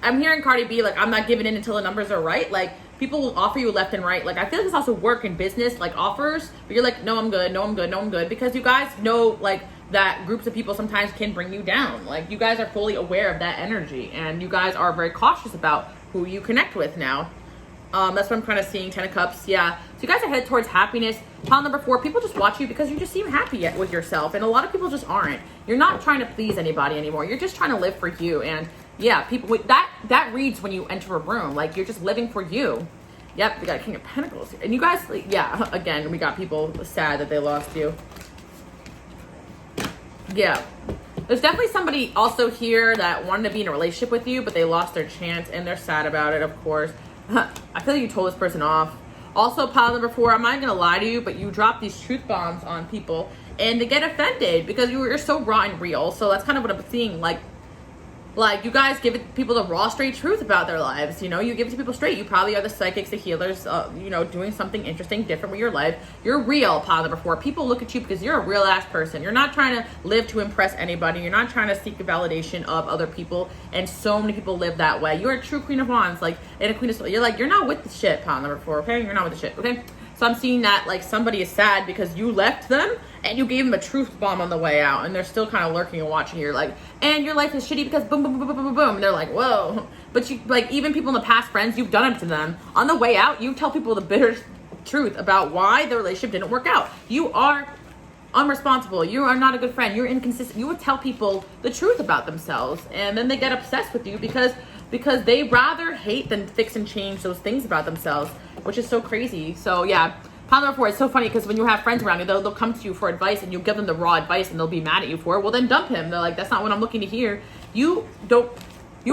I'm hearing Cardi B, like, I'm not giving in until the numbers are right. Like, people will offer you left and right. Like, I feel like it's also work in business, like offers, but you're like, no, I'm good, no, I'm good, no, I'm good, because you guys know like that groups of people sometimes can bring you down. Like, you guys are fully aware of that energy, and you guys are very cautious about who you connect with now. That's what I'm kind of seeing. 10 of Cups, yeah. So you guys are headed towards happiness. Pile number 4, people just watch you because you just seem happy with yourself, and a lot of people just aren't. You're not trying to please anybody anymore. You're just trying to live for you, and yeah, people that reads when you enter a room. Like, you're just living for you. Yep, we got King of Pentacles, and you guys, yeah, again, we got people sad that they lost you. Yeah. There's definitely somebody also here that wanted to be in a relationship with you, but they lost their chance, and they're sad about it, of course. I feel like you told this person off. Also, pile number 4, I'm not going to lie to you, but you drop these truth bombs on people, and they get offended because you're so raw and real. So that's kind of what I'm seeing. Like you guys give people the raw, straight truth about their lives. You know, you give it to people straight. You probably are the psychics, the healers, you know, doing something interesting, different with your life. You're real, pile number 4. People look at you because you're a real ass person. You're not trying to live to impress anybody. You're not trying to seek the validation of other people. And so many people live that way. You're a true Queen of Wands, like, and a Queen of, you're like, you're not with the shit, pile number 4, okay? You're not with the shit, okay? So I'm seeing that like somebody is sad because you left them and you gave them a truth bomb on the way out, and they're still kind of lurking and watching. You're like, and your life is shitty because boom, boom, boom, boom, boom, boom. And they're like, whoa. But you, like, even people in the past, friends, you've done it to them. On the way out, you tell people the bitter truth about why the relationship didn't work out. You are unresponsible. You are not a good friend. You're inconsistent. You would tell people the truth about themselves, and then they get obsessed with you because they rather hate than fix and change those things about themselves, which is so crazy. So yeah, pile number 4, it's so funny because when you have friends around you, they'll come to you for advice, and you'll give them the raw advice, and they'll be mad at you for it. Well, then dump him. They're like, that's not what I'm looking to hear. You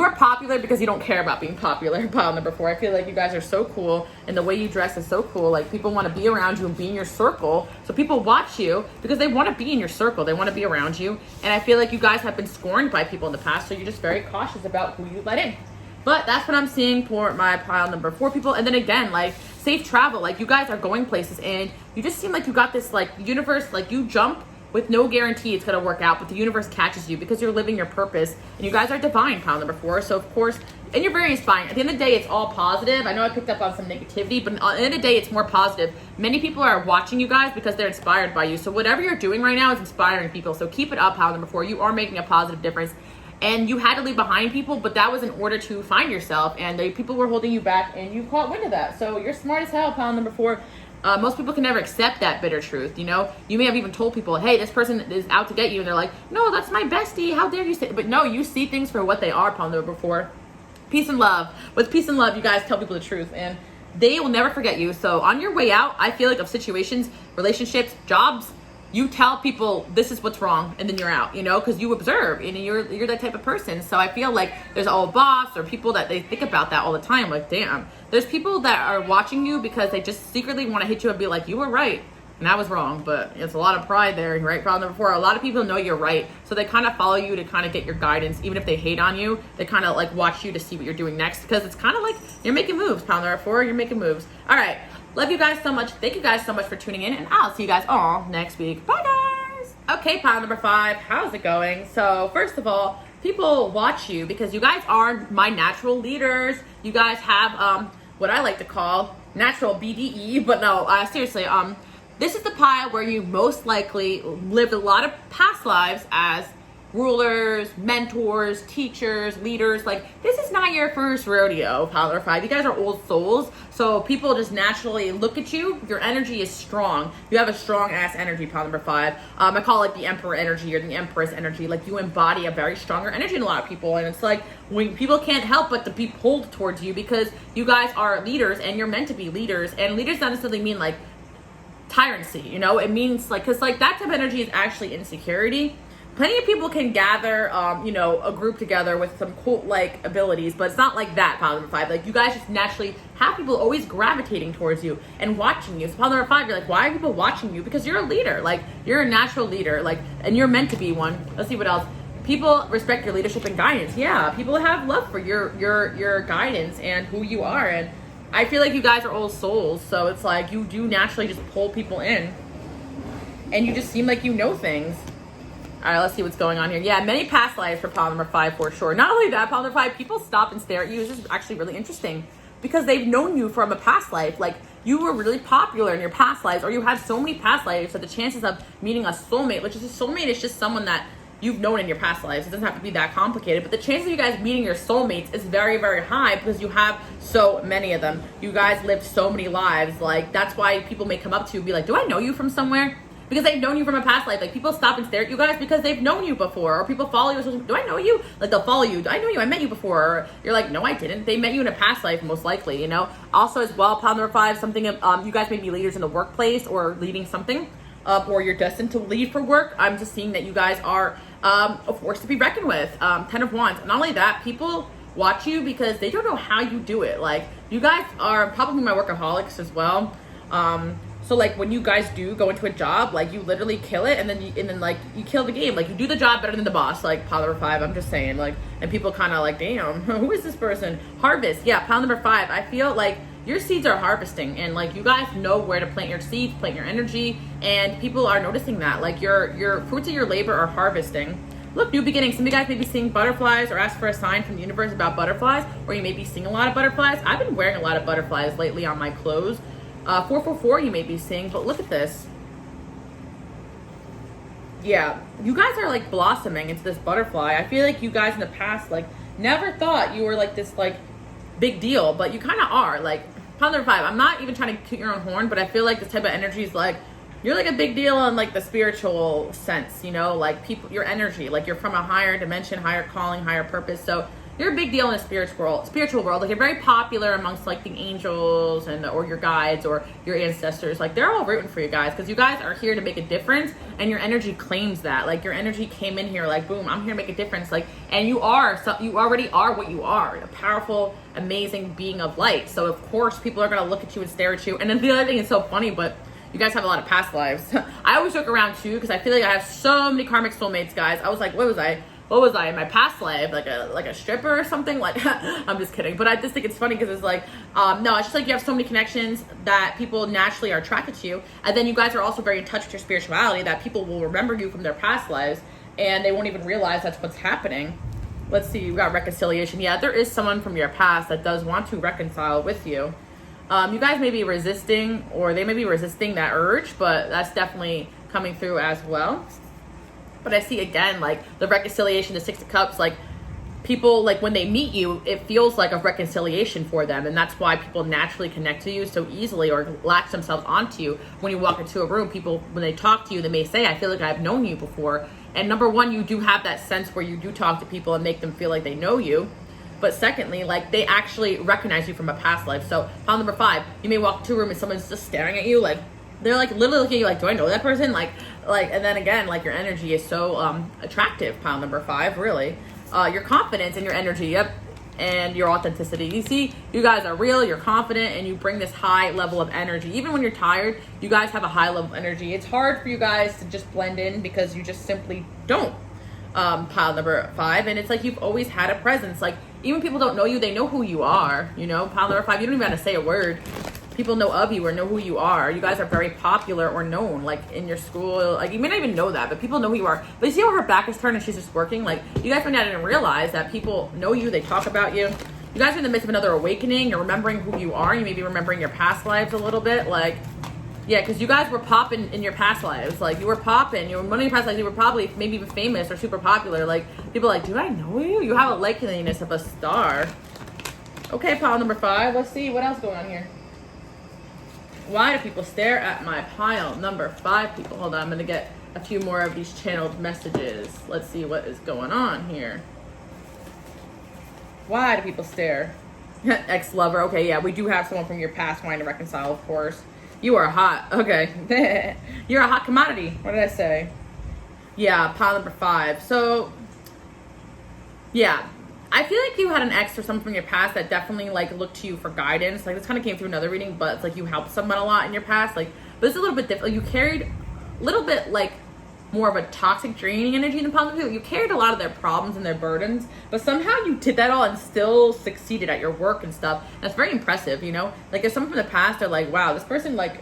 are popular because you don't care about being popular, pile number 4. I feel like you guys are so cool, and the way you dress is so cool. Like, people want to be around you and be in your circle. So people watch you because they want to be in your circle. They want to be around you. And I feel like you guys have been scorned by people in the past, so you're just very cautious about who you let in. But that's what I'm seeing for my pile number 4 people. And then again, like, safe travel. Like, you guys are going places, and you just seem like you got this, like, universe, like, you jump with no guarantee it's going to work out, but the universe catches you because you're living your purpose, and you guys are divine, pile number 4. So of course, and you're very inspiring. At the end of the day, it's all positive. I know I picked up on some negativity, but at the end of the day, it's more positive. Many people are watching you guys because they're inspired by you. So whatever you're doing right now is inspiring people. So keep it up, pile number 4. You are making a positive difference. And you had to leave behind people, but that was in order to find yourself, and people were holding you back, and you caught wind of that. So you're smart as hell, pile number 4. Most people can never accept that bitter truth, you know? You may have even told people, hey, this person is out to get you, and they're like, no, that's my bestie, how dare you say, but no, you see things for what they are, pile number 4. Peace and love. With peace and love, you guys tell people the truth, and they will never forget you. So on your way out, I feel like of situations, relationships, jobs, you tell people this is what's wrong, and then you're out, you know, because you observe, and you're that type of person. So I feel like there's a boss or people that they think about that all the time. Like, damn, there's people that are watching you because they just secretly want to hit you and be like, you were right. And I was wrong, but it's a lot of pride there, right? Pile number 4, a lot of people know you're right. So they kind of follow you to kind of get your guidance. Even if they hate on you, they kind of like watch you to see what you're doing next, because it's kind of like you're making moves. Pile number 4, you're making moves. All right. Love you guys so much. Thank you guys so much for tuning in, and I'll see you guys all next week. Bye, guys. Okay, pile number 5, how's it going? So first of all, people watch you because you guys are my natural leaders. You guys have what I like to call natural BDE, but no, seriously, this is the pile where you most likely lived a lot of past lives as rulers, mentors, teachers, leaders. Like, this is not your first rodeo, pile number 5. You guys are old souls, so people just naturally look at you. Your energy is strong. You have a strong ass energy, pile number 5. I call it the emperor energy or the empress energy. Like, you embody a very stronger energy in a lot of people, and it's like when people can't help but to be pulled towards you because you guys are leaders and you're meant to be leaders. And leaders don't necessarily mean like tyrancy, you know? It means like, because like that type of energy is actually insecurity. Plenty of people can gather, you know, a group together with some cult-like abilities, but it's not like that, pile number 5. Like, you guys just naturally have people always gravitating towards you and watching you. So pile number 5, you're like, why are people watching you? Because you're a leader. Like, you're a natural leader. Like, and you're meant to be one. Let's see what else. People respect your leadership and guidance. Yeah, people have love for your guidance and who you are. And I feel like you guys are old souls, so it's like you do naturally just pull people in, and you just seem like you know things. All right, let's see what's going on here. Yeah, many past lives for pile number 5 for sure. Not only that, pile number 5, people stop and stare at you. This is actually really interesting because they've known you from a past life. Like, you were really popular in your past lives, or you had so many past lives that the chances of meeting a soulmate, which is a soulmate is just someone that you've known in your past lives. It doesn't have to be that complicated, but the chances of you guys meeting your soulmates is very, very high because you have so many of them. You guys lived so many lives. Like, that's why people may come up to you and be like, do I know you from somewhere? Because they've known you from a past life. Like, people stop and stare at you guys because they've known you before. Or people follow you. Do I know you? Like, they'll follow you. Do I know you? I met you before. Or you're like, no, I didn't. They met you in a past life, most likely, you know? Also, as well, pile number 5, something, you guys may be leaders in the workplace or leading something. Or you're destined to lead for work. I'm just seeing that you guys are a force to be reckoned with. 10 of Wands. Not only that, people watch you because they don't know how you do it. Like, you guys are probably my workaholics as well. So like when you guys do go into a job, like you literally kill it, and then like you kill the game. Like, you do the job better than the boss. Like pile number 5, I'm just saying. Like, and people kind of like, damn, who is this person? Harvest. Yeah, pile number 5. I feel like your seeds are harvesting, and like you guys know where to plant your seeds, plant your energy, and people are noticing that. Like, your fruits of your labor are harvesting. Look, new beginnings. Some of you guys may be seeing butterflies or ask for a sign from the universe about butterflies, or you may be seeing a lot of butterflies. I've been wearing a lot of butterflies lately on my clothes. 444 you may be seeing, but look at this. Yeah, you guys are like blossoming into this butterfly. I feel like you guys in the past like never thought you were like this like big deal, but you kind of are. Like pile number 5, I'm not even trying to toot your own horn, but I feel like this type of energy is like you're like a big deal in like the spiritual sense, you know, like people, your energy, like you're from a higher dimension, higher calling, higher purpose. So you're a big deal in the spiritual world. Like, you're very popular amongst like the angels and or your guides or your ancestors. Like, they're all rooting for you guys because you guys are here to make a difference, and your energy claims that. Like, your energy came in here like, boom, I'm here to make a difference. Like, and you already are what you are, a powerful, amazing being of light. So of course people are gonna look at you and stare at you. And then the other thing is so funny, but you guys have a lot of past lives. I always joke around too because I feel like I have so many karmic soulmates, guys. I was like, what was I in my past life, like a stripper or something? Like, I'm just kidding, but I just think it's funny because it's like, no, it's just like you have so many connections that people naturally are attracted to you, and then you guys are also very in touch with your spirituality that people will remember you from their past lives, and they won't even realize that's what's happening. Let's see, we got reconciliation. Yeah, there is someone from your past that does want to reconcile with you. You guys may be resisting, or they may be resisting that urge, but that's definitely coming through as well. But I see again, like the reconciliation, the 6 of Cups, like people, like when they meet you, it feels like a reconciliation for them. And that's why people naturally connect to you so easily or latch themselves onto you. When you walk into a room, people, when they talk to you, they may say, I feel like I've known you before. And number one, you do have that sense where you do talk to people and make them feel like they know you. But secondly, like they actually recognize you from a past life. So pile number 5, you may walk into a room and someone's just staring at you like, they're like literally looking at you like, do I know that person? Like, and then again, like your energy is so attractive, pile number 5, really. Your confidence and your energy, yep. and your authenticity. You see, you guys are real, you're confident, and you bring this high level of energy. Even when you're tired, you guys have a high level of energy. It's hard for you guys to just blend in because you just simply don't. Pile number 5, and it's like you've always had a presence. Like, even people don't know you, they know who you are, you know. Pile number 5, you don't even have to say a word. People know of you or know who you are. You guys are very popular or known, like in your school. Like, you may not even know that, but people know who you are. But you see how her back is turned and she's just working? Like, you guys may not even realize that people know you, they talk about you. You guys are in the midst of another awakening. You're remembering who you are. You may be remembering your past lives a little bit. Like, yeah, because you guys were popping in your past lives. Like, you were popping. You were, one of your past lives, you were probably maybe even famous or super popular. Like, people are like, do I know you? You have a likeliness of a star. Okay, pile number 5. Let's see what else going on here. Why do people stare at my pile number 5, people? Hold on, I'm going to get a few more of these channeled messages. Let's see what is going on here. Why do people stare? Ex-lover. Okay, yeah, we do have someone from your past wanting to reconcile, of course. You are hot. Okay. You're a hot commodity. What did I say? Yeah, pile number 5. So, yeah. I feel like you had an ex or someone from your past that definitely, like, looked to you for guidance. Like, this kind of came through another reading, but it's like you helped someone a lot in your past. Like, but it's a little bit different. Like, you carried a little bit, like, more of a toxic, draining energy in the pile of people. You carried a lot of their problems and their burdens, but somehow you did that all and still succeeded at your work and stuff. That's very impressive, you know? Like, if someone from the past are like, wow, this person, like,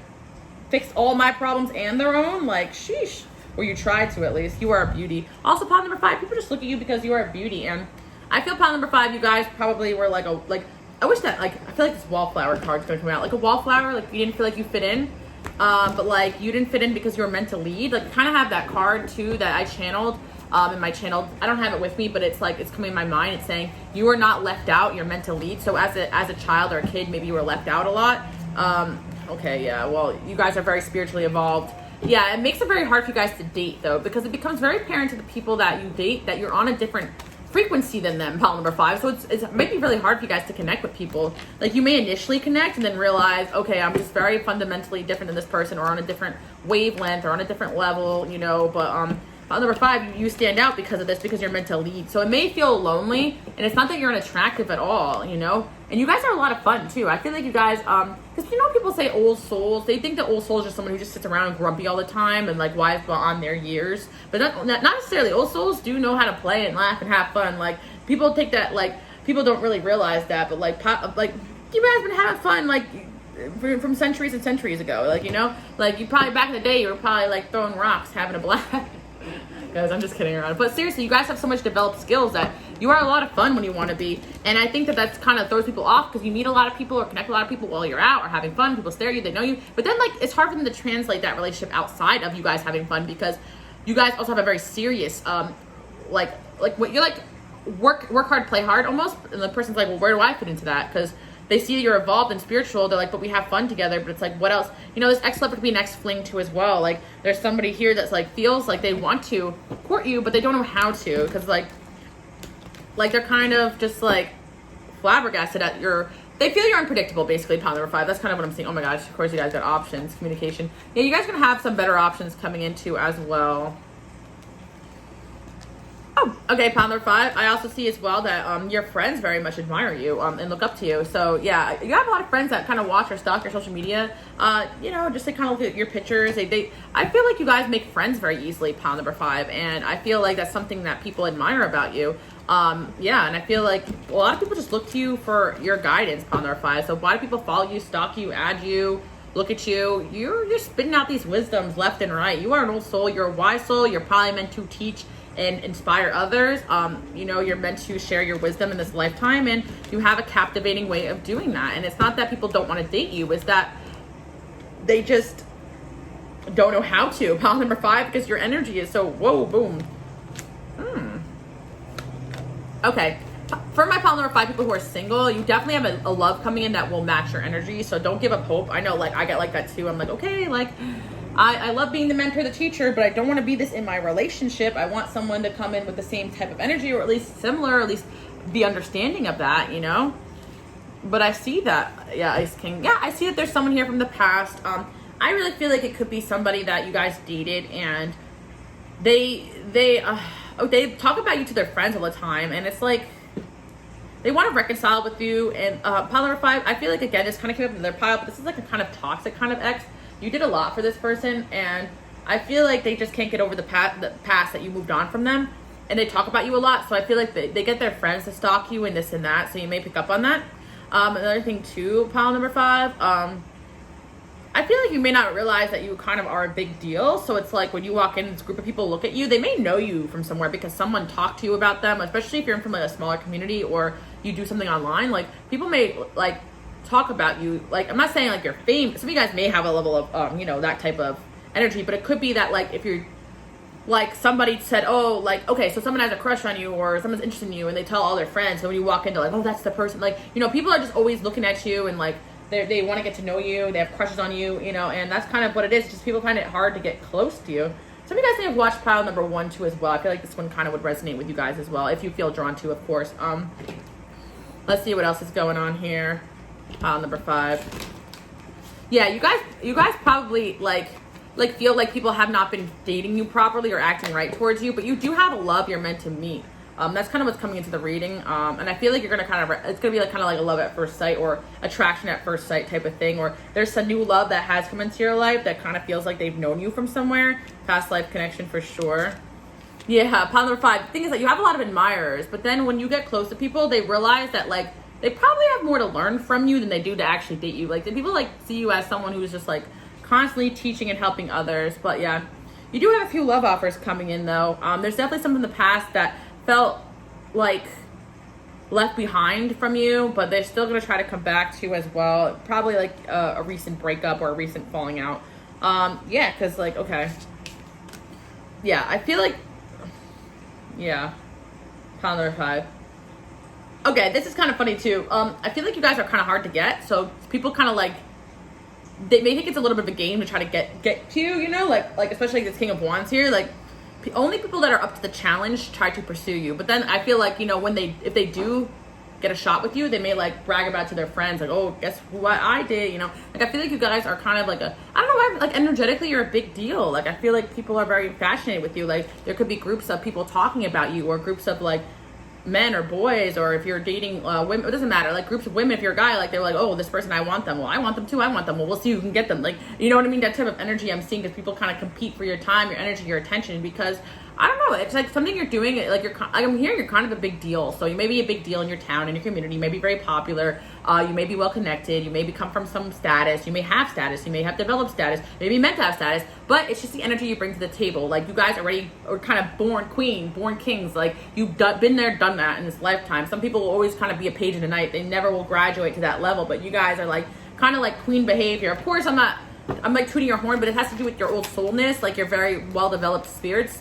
fixed all my problems and their own, like, sheesh. Or you tried to, at least. You are a beauty. Also, pile number 5, people just look at you because you are a beauty. And I feel pile number 5, you guys probably were like I wish that, like, I feel like this wallflower card's gonna come out. Like a wallflower, like, you didn't feel like you fit in. But like you didn't fit in because you were meant to lead. Like, kind of have that card too that I channeled in my channel. I don't have it with me, but it's like it's coming in my mind. It's saying you are not left out, you're meant to lead. So as a child or a kid, maybe you were left out a lot. Okay, yeah, well, you guys are very spiritually evolved. Yeah, it makes it very hard for you guys to date though, because it becomes very apparent to the people that you date that you're on a different frequency than them, pile number 5. So it might be really hard for you guys to connect with people. Like, you may initially connect and then realize, okay, I'm just very fundamentally different than this person, or on a different wavelength, or on a different level, you know. But pile number 5, you stand out because of this, because you're meant to lead. So it may feel lonely, and it's not that you're unattractive at all, you know. And you guys are a lot of fun too. I feel like you guys, because you know, people say old souls, they think that old souls are someone who just sits around grumpy all the time and like wise beyond their years. But not necessarily. Old souls do know how to play and laugh and have fun. Like, people take that, like, people don't really realize that, but like you guys been having fun, like, from centuries and centuries ago. Like, you know, like, you probably back in the day, you were probably like throwing rocks, having a blast. Guys, I'm just kidding around. But seriously, you guys have so much developed skills that you are a lot of fun when you want to be. And I think that that's kind of throws people off, because you meet a lot of people or connect with a lot of people while you're out or having fun. People stare at you, they know you. But then, like, it's hard for them to translate that relationship outside of you guys having fun, because you guys also have a very serious, like what you're like, work hard, play hard almost. And the person's like, well, where do I fit into that? Because they see you're evolved and spiritual. They're like, but we have fun together. But it's like, what else? You know, this ex-lover could be an ex-fling too as well. Like, there's somebody here that's like, feels like they want to court you, but they don't know how to, because like they're kind of just like flabbergasted at they feel you're unpredictable, basically, pile number 5. That's kind of what I'm seeing. Oh my gosh, of course you guys got options, communication. Yeah, you guys are gonna have some better options coming into as well. Oh, okay, pile number 5. I also see as well that your friends very much admire you and look up to you. So yeah, you have a lot of friends that kind of watch or stalk your social media. You know, just to kind of look at your pictures. I feel like you guys make friends very easily, pile number 5, and I feel like that's something that people admire about you. Yeah, and I feel like a lot of people just look to you for your guidance, pile number 5. So why do people follow you, stalk you, add you? Look at you. You're spitting out these wisdoms left and right. You are an old soul. You're a wise soul. You're probably meant to teach and inspire others. You know, you're meant to share your wisdom in this lifetime, and you have a captivating way of doing that. And it's not that people don't want to date you, it's that they just don't know how to, pile number 5, because your energy is so whoa, boom. Okay, for my pile number 5, people who are single, you definitely have a love coming in that will match your energy. So don't give up hope. I know, like, I get like that too. I'm like, okay, like, I love being the mentor, the teacher, but I don't want to be this in my relationship. I want someone to come in with the same type of energy, or at least similar, or at least be understanding of that, you know? But I see that, yeah, Ice King. Yeah, I see that there's someone here from the past. I really feel like it could be somebody that you guys dated, and they talk about you to their friends all the time, and it's like, they want to reconcile with you. And pile number 5, I feel like, again, this kind of came up in their pile, but this is like a kind of toxic kind of ex. You did a lot for this person, and I feel like they just can't get over the past that you moved on from them. And they talk about you a lot, so I feel like they get their friends to stalk you and this and that, so you may pick up on that. Another thing too, pile number 5, I feel like you may not realize that you kind of are a big deal. So it's like when you walk in, this group of people look at you, they may know you from somewhere because someone talked to you about them, especially if you're from like a smaller community or you do something online. Like people may like talk about you. Like I'm not saying like you're famous. Some of you guys may have a level of, you know, that type of energy, but it could be that like if you're like somebody said, oh, like, okay, so someone has a crush on you or someone's interested in you and they tell all their friends. So when you walk into like, oh, that's the person, like, you know, people are just always looking at you and like, they want to get to know you. They have crushes on you, you know, and that's kind of what it is. Just people find it hard to get close to you. Some of you guys may have watched pile number 1 too as well. I feel like this one kind of would resonate with you guys as well, if you feel drawn to, of course. Let's see what else is going on here. Pile number 5. Yeah, you guys probably like feel like people have not been dating you properly or acting right towards you, but you do have a love you're meant to meet. That's kind of what's coming into the reading. And I feel like you're going to kind of, it's going to be like kind of like a love at first sight or attraction at first sight type of thing. Or there's a new love that has come into your life that kind of feels like they've known you from somewhere. Past life connection for sure. Yeah, pile number 5. The thing is that you have a lot of admirers, but then when you get close to people, they realize that like, they probably have more to learn from you than they do to actually date you. Like, the people like see you as someone who's just like constantly teaching and helping others. But yeah, you do have a few love offers coming in though. There's definitely some in the past that felt like left behind from you, but they're still going to try to come back to you as well. Probably like a recent breakup or a recent falling out. Yeah, because like, okay. Yeah, I feel like, yeah, pile number 5. Okay, this is kind of funny too. I feel like you guys are kind of hard to get, so people kind of like, they may think it's a little bit of a game to try to get to you, you know, like especially like this King of Wands here, like only people that are up to the challenge try to pursue you. But then I feel like, you know, if they do get a shot with you, they may like brag about it to their friends, like, oh, guess what I did, you know. Like I feel like you guys are kind of like I don't know why, like energetically you're a big deal. Like I feel like people are very fascinated with you. Like there could be groups of people talking about you, or groups of like men or boys, or if you're dating women, it doesn't matter, like groups of women. If you're a guy, like they're like, oh, this person, I want them. Well, I want them too. I want them. Well, we'll see who can get them. Like, you know what I mean? That type of energy I'm seeing, because people kind of compete for your time, your energy, your attention, because I don't know, it's like something you're doing, like I'm hearing you're kind of a big deal. So you may be a big deal in your town, in your community. You may be very popular. You may be well connected. You may come from some status. You may have status. You may have developed status. Maybe meant to have status. But it's just the energy you bring to the table. Like you guys already are kind of born queen, born kings. Like you've been there, done that in this lifetime. Some people will always kind of be a page in the night. They never will graduate to that level. But you guys are like kind of like queen behavior. Of course, I'm like tooting your horn, but it has to do with your old soulness. Like you're very well developed spirits.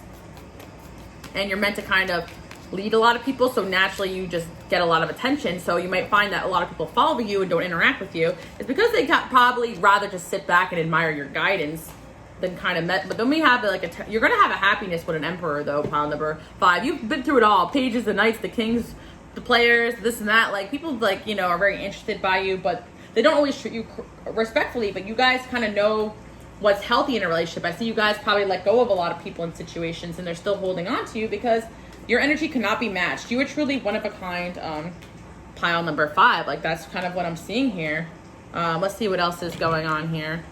And you're meant to kind of lead a lot of people, so naturally you just get a lot of attention. So you might find that a lot of people follow you and don't interact with you. It's because they probably rather just sit back and admire your guidance than kind of but then we have like you're gonna have a happiness with an emperor though, pile number 5. You've been through it all: pages, the knights, the kings, the players, this and that. Like people like, you know, are very interested by you, but they don't always treat you respectfully. But you guys kind of know what's healthy in a relationship. I see you guys probably let go of a lot of people in situations, and they're still holding on to you because your energy cannot be matched. You are truly one of a kind. Pile number 5. Like that's kind of what I'm seeing here. Let's see what else is going on here.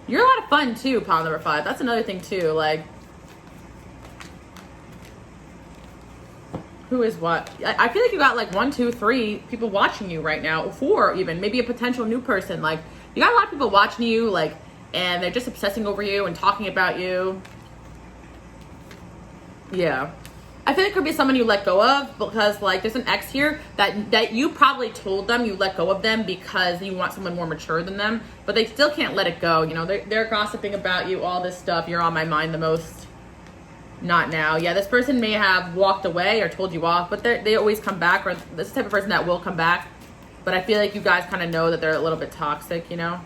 You're a lot of fun too, pile number 5. That's another thing too. Like, who is what? I feel like you got like 1, 2, 3 people watching you right now, 4 even, maybe a potential new person. Like you got a lot of people watching you, like, and they're just obsessing over you and talking about you. Yeah. I feel like it could be someone you let go of, because like there's an ex here that you probably told them you let go of them because you want someone more mature than them, but they still can't let it go. You know, they're gossiping about you, all this stuff. You're on my mind the most. Not now. Yeah, this person may have walked away or told you off, but they always come back, or this is the type of person that will come back. But I feel like you guys kind of know that they're a little bit toxic, you know?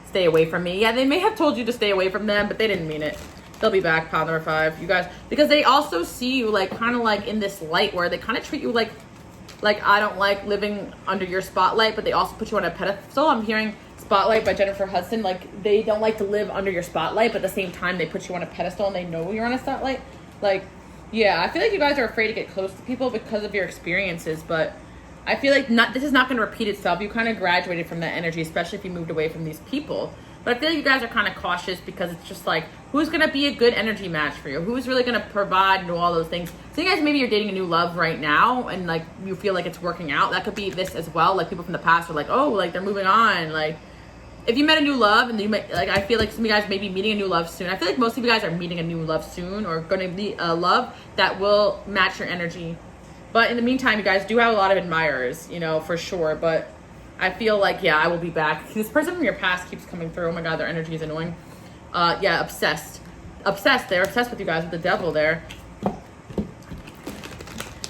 Stay away from me. Yeah, they may have told you to stay away from them, but they didn't mean it. They'll be back, pile number 5. You guys, because they also see you like kind of like in this light where they kind of treat you like I don't like living under your spotlight, but they also put you on a pedestal. I'm hearing Spotlight by Jennifer Hudson. Like they don't like to live under your spotlight, but at the same time they put you on a pedestal and they know you're on a spotlight. Like, yeah, I feel like you guys are afraid to get close to people because of your experiences, but I feel like this is not going to repeat itself. You kind of graduated from that energy, especially if you moved away from these people. But I feel like you guys are kind of cautious because it's just like, who's going to be a good energy match for you? Who's really going to provide and do all those things? So you guys, maybe you're dating a new love right now and like you feel like it's working out. That could be this as well. Like people from the past are like, oh, like they're moving on. Like if you met a new love and you met, like I feel like some of you guys may be meeting a new love soon. I feel like most of you guys are meeting a new love soon or going to meet a love that will match your energy. But in the meantime, you guys do have a lot of admirers, you know, for sure. But I feel like, yeah, I will be back. This person from your past keeps coming through. Oh my God, their energy is annoying. Yeah, obsessed. Obsessed. They're obsessed with you guys, with the devil there.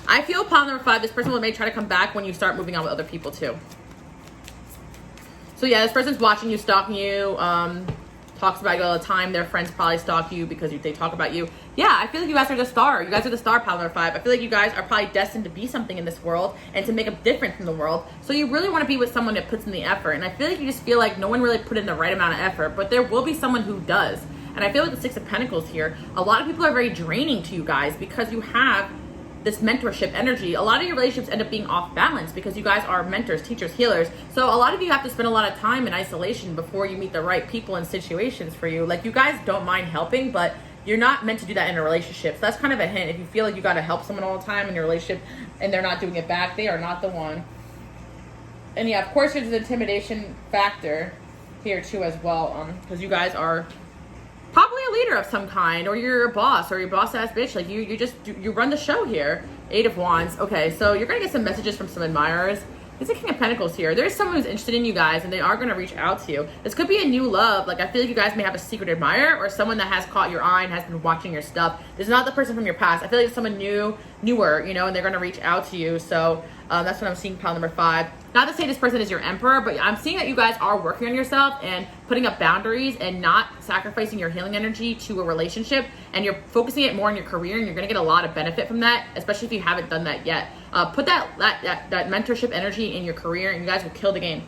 I feel pile number 5, this person may try to come back when you start moving on with other people too. So yeah, this person's watching you, stalking you, talks about you all the time. Their friends probably stalk you because they talk about you. Yeah, I feel like you guys are the star. You guys are the star, pile number 5. I feel like you guys are probably destined to be something in this world and to make a difference in the world. So you really want to be with someone that puts in the effort. And I feel like you just feel like no one really put in the right amount of effort, but there will be someone who does. And I feel like the 6 of Pentacles here, a lot of people are very draining to you guys because you have this mentorship energy. A lot of your relationships end up being off balance because you guys are mentors, teachers, healers. So a lot of you have to spend a lot of time in isolation before you meet the right people and situations for you. Like you guys don't mind helping, but you're not meant to do that in a relationship. So that's kind of a hint. If you feel like you got to help someone all the time in your relationship and they're not doing it back, they are not the one. And yeah, of course there's an intimidation factor here too as well, because you guys are probably a leader of some kind, or you're a boss, or you're boss ass bitch. Like you run the show here. 8 of Wands. Okay, so you're gonna get some messages from some admirers. There's a King of Pentacles here. There's someone who's interested in you guys, and they are gonna reach out to you. This could be a new love. Like I feel like you guys may have a secret admirer, or someone that has caught your eye and has been watching your stuff. This is not the person from your past. I feel like it's someone newer, you know, and they're gonna reach out to you. So that's what I'm seeing, pile number 5. Not to say this person is your emperor, but I'm seeing that you guys are working on yourself and putting up boundaries and not sacrificing your healing energy to a relationship, and you're focusing it more on your career, and you're going to get a lot of benefit from that, especially if you haven't done that yet. Put that mentorship energy in your career, and you guys will kill the game.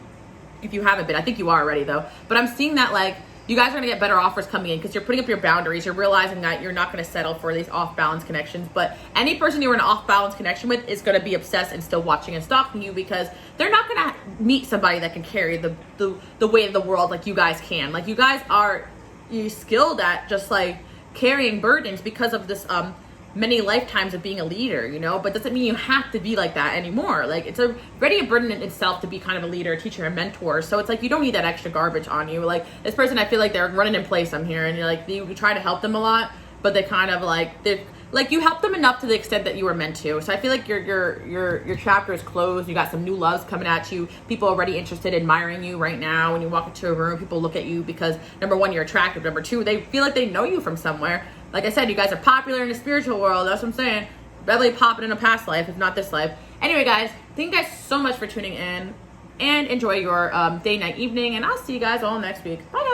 If you haven't been, I think you are already though, but I'm seeing that like you guys are going to get better offers coming in because you're putting up your boundaries. You're realizing that you're not going to settle for these off-balance connections. But any person you're in an off-balance connection with is going to be obsessed and still watching and stalking you because they're not going to meet somebody that can carry the weight of the world like you guys can. Like you guys are skilled at just like carrying burdens because of this many lifetimes of being a leader, you know, but doesn't mean you have to be like that anymore. Like it's already a burden in itself to be kind of a leader, a teacher, a mentor. So it's like you don't need that extra garbage on you. Like this person, I feel like they're running in place. I'm here, and you're like you try to help them a lot, but they kind of like you help them enough to the extent that you were meant to. So I feel like your chapter is closed. You got some new loves coming at you. People already interested, admiring you right now. When you walk into a room, people look at you because number 1, you're attractive. Number 2, they feel like they know you from somewhere. Like I said, you guys are popular in the spiritual world. That's what I'm saying. Definitely popping in a past life, if not this life. Anyway, guys, thank you guys so much for tuning in. And enjoy your day, night, evening. And I'll see you guys all next week. Bye, guys.